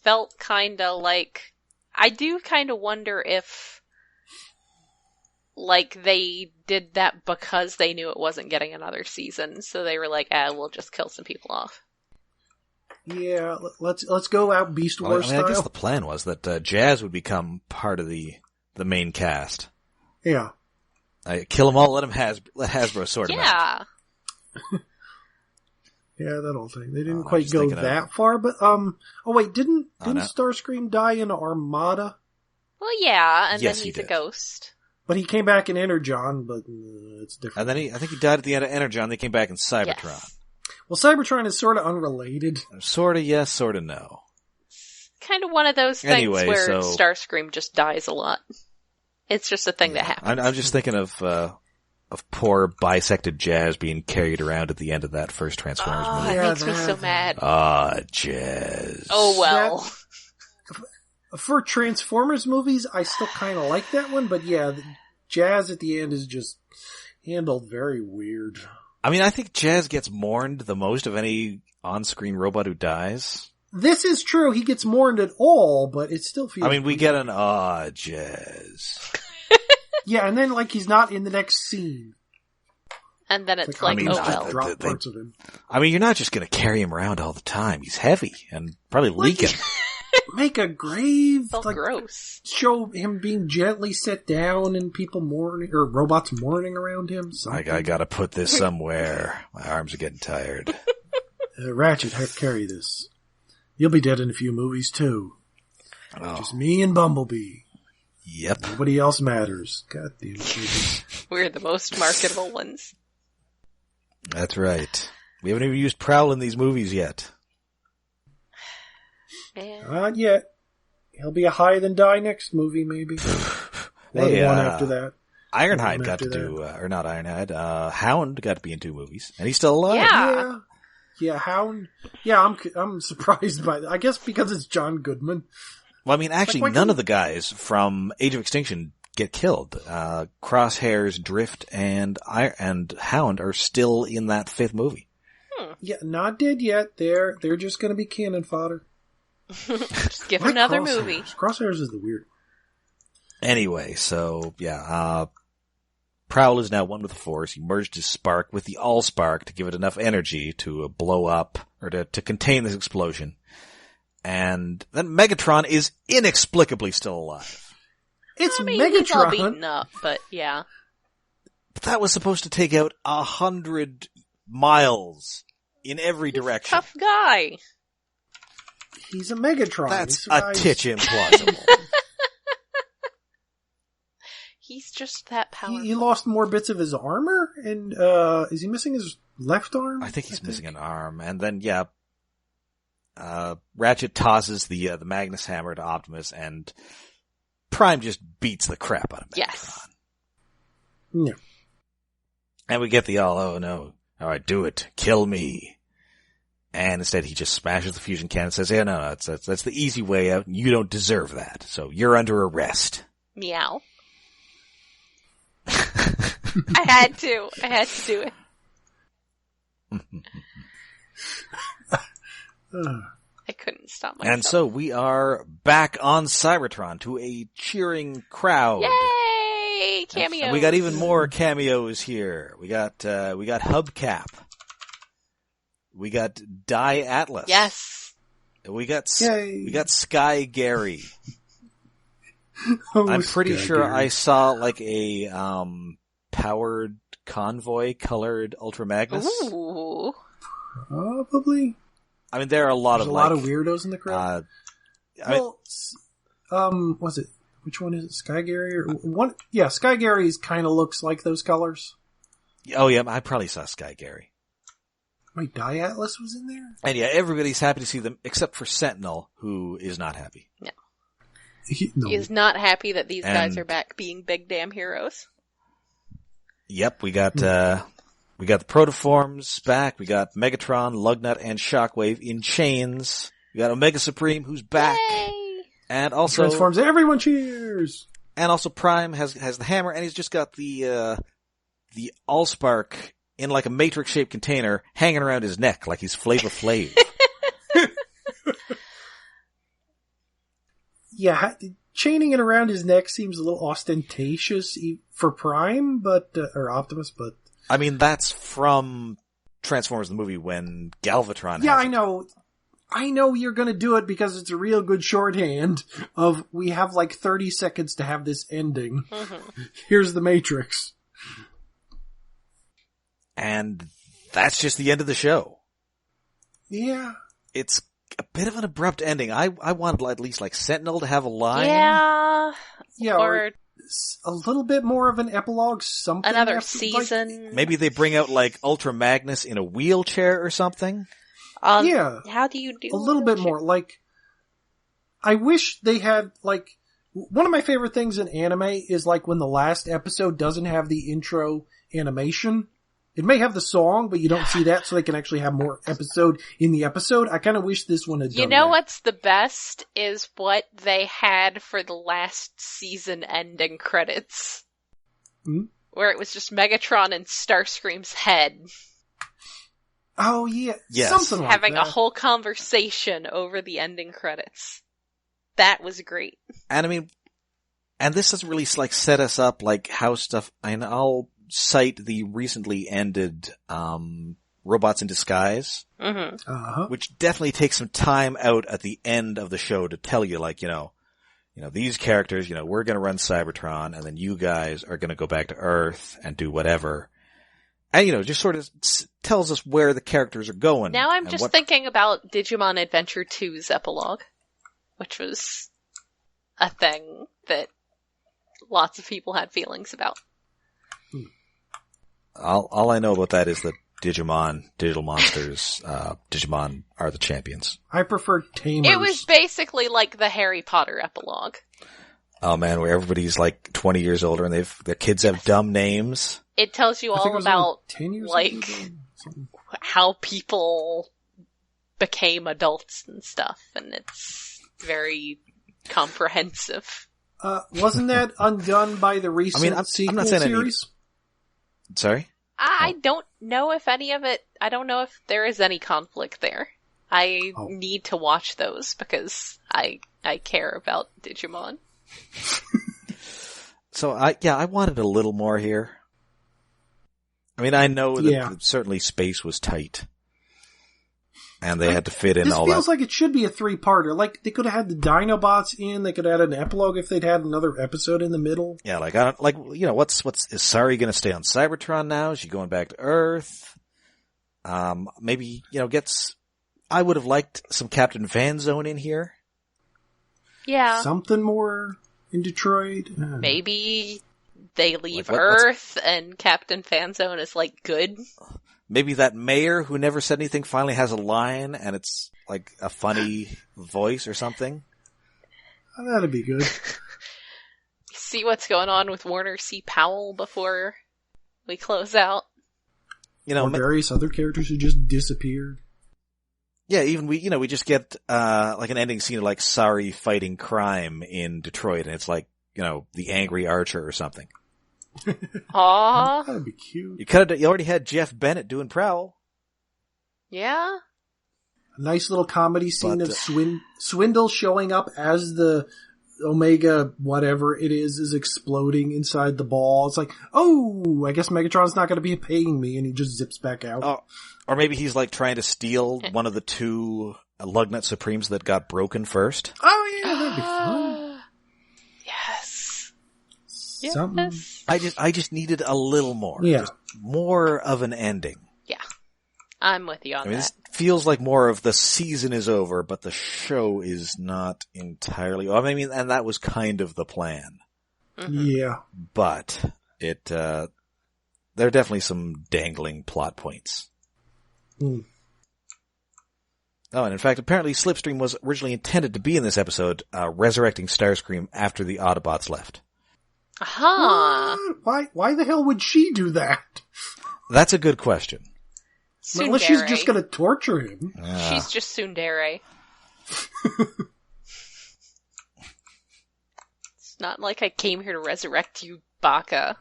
S2: felt kinda like, I do kinda wonder if, like, they did that because they knew it wasn't getting another season, so they were like, we'll just kill some people off.
S3: Yeah, let's go out Beast Wars style.
S1: I guess the plan was that Jazz would become part of the main cast.
S3: Yeah.
S1: Kill them all, let Hasbro sort them out.
S2: Yeah.
S3: Yeah, that whole thing. They didn't quite go that far, but didn't Starscream die in Armada?
S2: Well, yeah, and
S1: yes,
S2: then he's a ghost.
S3: But he came back in Energon, but it's different.
S1: And then I think he died at the end of Energon. They came back in Cybertron.
S2: Yes.
S3: Well, Cybertron is sort of unrelated.
S1: Sort of yes, sort of no.
S2: Kind of one of those things where Starscream just dies a lot. It's just a thing that happens.
S1: I'm just thinking of poor bisected Jazz being carried around at the end of that first Transformers movie.
S2: It makes me so mad.
S1: Jazz.
S2: Oh well.
S3: For Transformers movies, I still kind of like that one, but yeah, Jazz at the end is just handled very weird.
S1: I mean, I think Jazz gets mourned the most of any on-screen robot who dies.
S3: This is true. He gets mourned at all, but it still feels...
S1: I mean, we get an Jazz.
S3: Yeah, and then like he's not in the next scene.
S2: And then it's like well.
S3: Drop parts of him.
S1: I mean, you're not just going to carry him around all the time. He's heavy and probably leaking.
S3: Make a grave.
S2: Like, gross.
S3: Show him being gently set down and people mourning, or robots mourning around him.
S1: I gotta put this somewhere. My arms are getting tired.
S3: Ratchet, carry this. You'll be dead in a few movies too. Just me and Bumblebee.
S1: Yep.
S3: Nobody else matters. God damn it.
S2: We're the most marketable ones.
S1: That's right. We haven't even used Prowl in these movies yet.
S2: Man.
S3: Not yet. He'll be a high then die next movie, maybe. One after that.
S1: Ironhide got
S3: after
S1: to
S3: that.
S1: do, or not Ironhide, Hound got to be in 2 movies, and he's still alive.
S2: Yeah.
S3: Yeah, Hound. Yeah, I'm surprised by that. I guess because it's John Goodman.
S1: Well, I mean, actually,
S3: why
S1: none
S3: couldn't-
S1: of the guys from Age of Extinction get killed. Crosshairs, Drift, and Hound are still in that 5th movie.
S3: Yeah, not dead yet. They're just going to be cannon fodder.
S2: Just give
S3: Why
S2: another
S3: Crosshairs?
S2: movie.
S3: Crosshairs is the weird.
S1: Anyway, so, yeah, Prowl is now one with the Force. He merged his spark with the Allspark to give it enough energy to blow up, or to contain this explosion. And then Megatron is inexplicably still alive.
S3: It's
S2: I mean, he's all
S3: Megatron.
S2: beaten up, but yeah.
S1: But that was supposed to take out 100 miles in every direction.
S2: Tough guy.
S3: He's a Megatron.
S1: That's
S3: He
S1: a
S3: survives-
S1: titch implausible.
S2: He's just that powerful.
S3: He lost more bits of his armor, and is he missing his left arm?
S1: I think he's missing an arm. And then, yeah, Ratchet tosses the Magnus Hammer to Optimus, and Prime just beats the crap out of Megatron.
S2: Yes.
S3: No.
S1: And we get the oh no, alright, do it, kill me. And instead he just smashes the fusion cannon and says, yeah, no, that's the easy way out, and you don't deserve that, so you're under arrest.
S2: Meow. I had to do it. I couldn't stop myself.
S1: And so we are back on Cybertron to a cheering crowd.
S2: Yay! Cameos.
S1: And we got even more cameos here. We got Hubcap. We got Die Atlas.
S2: Yes.
S1: We got
S3: Yay.
S1: Sky Gary.
S3: Oh,
S1: I'm pretty
S3: Sky
S1: sure
S3: Gary.
S1: I saw like a powered convoy colored Ultra Magnus.
S2: Ooh.
S3: Probably.
S1: I mean, there are a lot
S3: There's
S1: of
S3: a lot of weirdos in the crowd. Well, was it? Which one is it? Sky Gary or one? Yeah, Sky Gary's kind of looks like those colors.
S1: oh yeah, I probably saw Sky Gary.
S3: Wait, Die Atlas was in there?
S1: And yeah, everybody's happy to see them except for Sentinel, who is not happy.
S3: No.
S2: He is not happy that these guys
S1: And-
S2: are back being big damn heroes.
S1: Yep, we got the Protoforms back. We got Megatron, Lugnut, and Shockwave in chains. We got Omega Supreme, who's back,
S2: Yay!
S1: and also
S3: Transforms. Everyone cheers.
S1: Prime has the hammer, and he's just got the Allspark in like a matrix-shaped container hanging around his neck like he's Flavor Flav.
S3: Yeah, chaining it around his neck seems a little ostentatious for Prime, or Optimus, but
S1: I mean, that's from Transformers the movie when Galvatron.
S3: yeah,
S1: has
S3: I
S1: it.
S3: know. I know you're gonna do it because it's a real good shorthand of we have like 30 seconds to have this ending.
S2: Mm-hmm.
S3: Here's the Matrix.
S1: And that's just the end of the show.
S3: Yeah.
S1: It's a bit of an abrupt ending. I wanted at least like Sentinel to have a line.
S2: Yeah.
S3: Yeah,
S2: Or
S3: a little bit more of an epilogue, something.
S2: another
S3: after,
S2: season.
S1: Maybe they bring out like Ultra Magnus in a wheelchair or something.
S3: Yeah.
S2: How do you do
S3: A little bit more. Like, I wish they had, like, one of my favorite things in anime is like when the last episode doesn't have the intro animation. It may have the song, but you don't see that, so they can actually have more episode in the episode. I kind of wish this one had done
S2: You know
S3: that.
S2: what's the best is what they had for the last season ending credits.
S3: Hmm?
S2: Where it was just Megatron and Starscream's head
S3: Oh, yeah.
S1: Yes.
S3: Something like
S2: having
S3: that.
S2: a whole conversation over the ending credits. That was great.
S1: And I mean, and this doesn't really like set us up like how stuff, and I'll cite the recently ended, Robots in Disguise,
S2: Mm-hmm.
S3: Uh-huh.
S1: which definitely takes some time out at the end of the show to tell you like, you know, these characters, we're gonna run Cybertron and then you guys are gonna go back to Earth and do whatever. And just sort of tells us where the characters are going.
S2: Now I'm
S1: and
S2: just
S1: what-
S2: thinking about Digimon Adventure 2's epilogue, which was a thing that lots of people had feelings about.
S1: All I know about that is that Digimon, Digital Monsters, Digimon are the champions.
S3: I prefer Tamers.
S2: It was basically like the Harry Potter epilogue.
S1: Oh man, where everybody's like 20 years older and their kids have dumb names.
S2: It tells you
S3: I think it
S2: all
S3: was
S2: about
S3: only 10 years
S2: like
S3: older, something.
S2: how people became adults and stuff, and it's very comprehensive.
S3: Wasn't that undone by the recent
S1: I'm
S3: sequel
S1: not saying
S3: series?
S1: Sorry?
S2: I don't know if any of it, I don't know if there is any conflict there. I need to watch those because I care about Digimon.
S1: So I wanted a little more here. I mean, I know that certainly space was tight. And they had to fit in all that.
S3: This feels like it should be a 3-parter. Like, they could have had the Dinobots in, they could have had an epilogue if they'd had another episode in the middle.
S1: Yeah, is Sari gonna stay on Cybertron now? Is she going back to Earth? Maybe, I would have liked some Captain Van Zone in here.
S2: Yeah.
S3: Something more in Detroit.
S2: Maybe they leave Earth and Captain Fanzone is like good.
S1: Maybe that mayor who never said anything finally has a line and it's like a funny voice or something.
S3: Oh, that'd be good.
S2: See what's going on with Warner C. Powell before we close out.
S3: Or various other characters who just disappeared.
S1: Yeah, even we just get, like an ending scene of like Sari fighting crime in Detroit and it's like, the angry archer or something.
S2: Aww.
S3: That'd be cute.
S1: You already had Jeff Bennett doing Prowl.
S2: Yeah.
S3: A nice little comedy scene of Swindle showing up as the Omega whatever it is exploding inside the ball. It's like, oh, I guess Megatron's not going to be paying me, and he just zips back out.
S1: Oh, or maybe he's like trying to steal one of the 2 Lugnuts Supremes that got broken first.
S3: Oh yeah, that'd be fun.
S2: Yes.
S3: Something.
S2: Yes.
S1: I just needed a little more.
S3: Yeah.
S1: Just more of an ending.
S2: Yeah. I'm with you on that.
S1: This feels like more of the season is over, but the show is not entirely. And that was kind of the plan.
S2: Mm-hmm.
S3: Yeah.
S1: But there are definitely some dangling plot points.
S3: Mm.
S1: Oh, and in fact, apparently Slipstream was originally intended to be in this episode, resurrecting Starscream after the Autobots left.
S2: Huh.
S3: Why the hell would she do that?
S1: That's a good question.
S3: Unless she's just gonna torture him.
S2: She's just tsundere. It's not like I came here to resurrect you, Baka.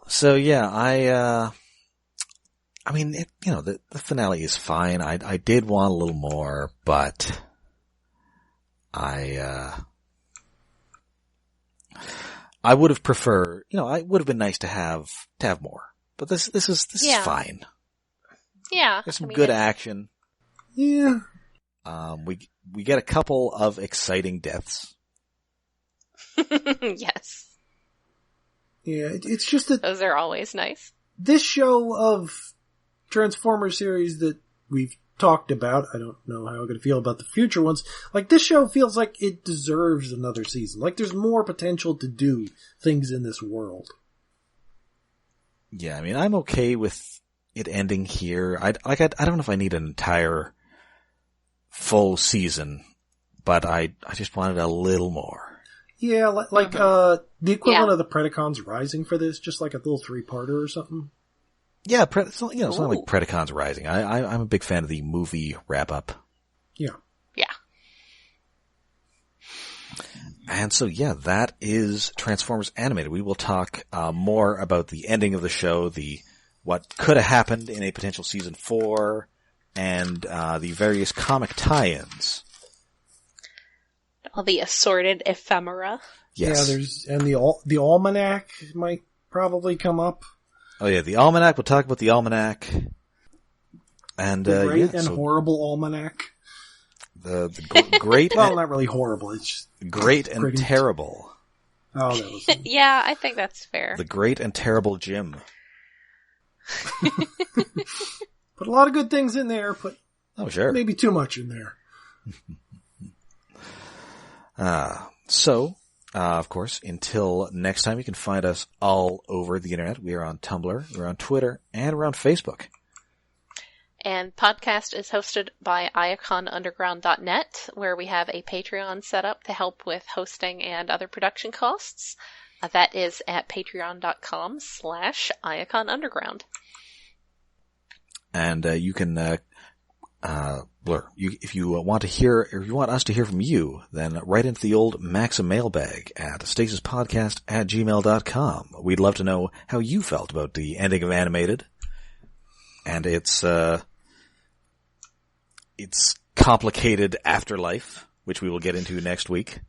S1: So yeah, the finale is fine. I did want a little more, but I would have preferred, I would have been nice to have more. But this is fine.
S2: Yeah.
S1: There's some good action.
S3: Yeah.
S1: We get a couple of exciting deaths.
S2: Yes.
S3: Yeah, it's just that
S2: those are always nice.
S3: This show of Transformers series that we've talked about, I don't know how I'm going to feel about the future ones, like this show feels like it deserves another season. Like there's more potential to do things in this world.
S1: Yeah, I'm okay with it ending here. I don't know if I need an entire full season, but I just wanted a little more.
S3: Yeah, like the equivalent of the Predacons Rising for this, just like a little 3-parter or something.
S1: Yeah, it's not like Predacons Rising. I'm a big fan of the movie wrap-up.
S3: Yeah.
S2: Yeah.
S1: And so, yeah, that is Transformers Animated. We will talk more about the ending of the show, what could have happened in a potential season 4, and the various comic tie-ins.
S2: All the assorted ephemera.
S1: Yes.
S3: Yeah, the Almanac might probably come up.
S1: Oh yeah, the Almanac. We'll talk about the Almanac. And,
S3: the great and horrible Almanac.
S1: The great
S3: well, not really horrible, it's just
S1: great and terrible.
S3: Oh, that was
S2: yeah, I think that's fair.
S1: The great and terrible Jim.
S3: Put a lot of good things in there, but
S1: sure.
S3: Maybe too much in there.
S1: Of course, until next time, you can find us all over the internet. We are on Tumblr, we're on Twitter, and we're on Facebook.
S2: And podcast is hosted by iaconunderground.net, where we have a Patreon set up to help with hosting and other production costs. That is at patreon.com/iaconunderground.
S1: And you can, if you want to hear, or if you want us to hear from you, then write into the old Maxim mailbag at stasispodcast@gmail.com. We'd love to know how you felt about the ending of Animated. And it's complicated afterlife, which we will get into next week.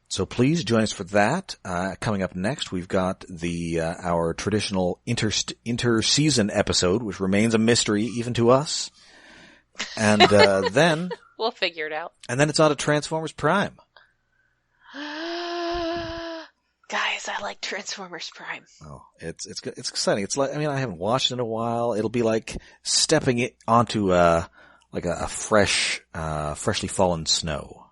S1: So please join us for that. Coming up next, we've got our traditional inter-season episode, which remains a mystery even to us. And then
S2: we'll figure it out.
S1: And then it's on to Transformers Prime.
S2: Guys, I like Transformers Prime.
S1: Oh, it's exciting. It's like, I mean, I haven't watched it in a while. It'll be like stepping it onto a freshly fallen snow.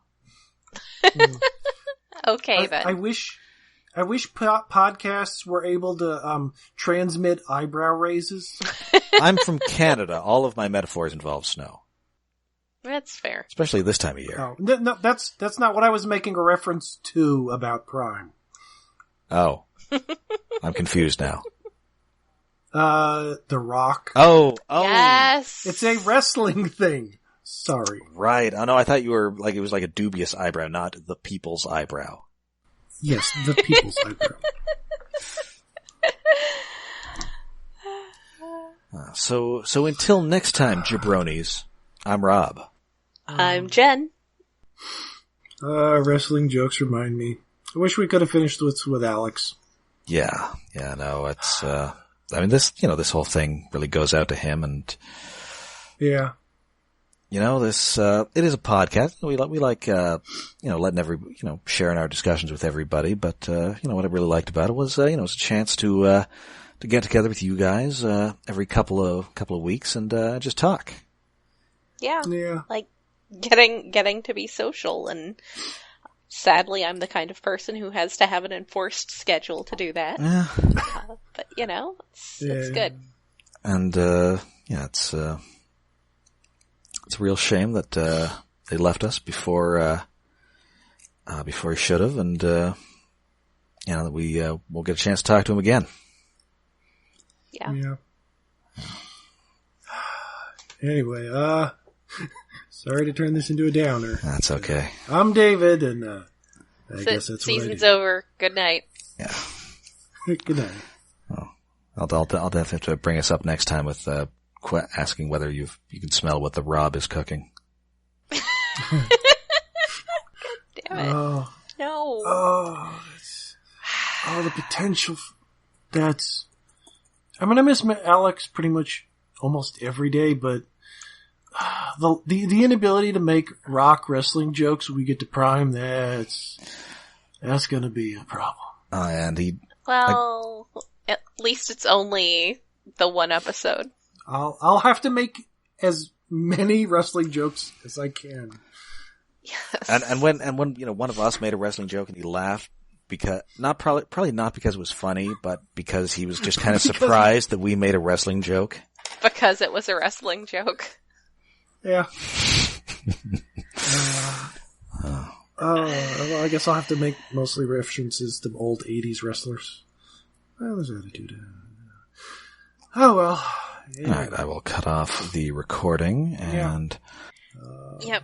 S2: Okay, then.
S3: I wish podcasts were able to transmit eyebrow raises.
S1: I'm from Canada. All of my metaphors involve snow.
S2: That's fair.
S1: Especially this time of year.
S3: Oh, no, that's not what I was making a reference to about Prime.
S1: Oh. I'm confused now.
S3: The Rock.
S1: Oh.
S2: Yes.
S3: It's a wrestling thing. Sorry.
S1: Right. Oh no, I thought you were like, it was like a dubious eyebrow, not the people's eyebrow.
S3: Yes, the people's eyebrow.
S1: So until next time, jabronis, I'm Rob.
S2: I'm Jen.
S3: Wrestling jokes remind me. I wish we could have finished with Alex.
S1: Yeah, no, it's, I mean, this whole thing really goes out to him, and
S3: yeah,
S1: this, it is a podcast. We like, letting sharing our discussions with everybody, but, what I really liked about it was, it's a chance to get together with you guys, every couple of weeks and, just talk.
S2: Yeah.
S3: Yeah.
S2: Like, getting to be social, and sadly, I'm the kind of person who has to have an enforced schedule to do that.
S1: Yeah.
S2: But, it's good.
S1: And, it's a real shame that, they left us before he should have, and, that we'll get a chance to talk to him again.
S2: Yeah.
S3: Anyway, sorry to turn this into a downer.
S1: That's okay.
S3: I'm David, and I guess that's
S2: season's
S3: what I do.
S2: over. Good night.
S1: Yeah.
S3: Good night.
S1: Oh, I'll definitely have to bring us up next time with asking whether you can smell what the Rob is cooking.
S2: Damn it! No.
S3: The potential. I'm gonna miss Alex pretty much almost every day, but the inability to make rock wrestling jokes when we get to Prime, that's gonna be a problem.
S1: And
S2: at least it's only the one episode.
S3: I'll have to make as many wrestling jokes as I can.
S2: Yes.
S1: And when one of us made a wrestling joke and he laughed, because probably not because it was funny, but because he was just kind of surprised that we made a wrestling joke.
S2: Because it was a wrestling joke.
S3: Yeah. Well, I guess I'll have to make mostly references to old 80s wrestlers. Well, there's attitude. Oh well. Anyway.
S1: Alright, I will cut off the recording and...
S2: Yep.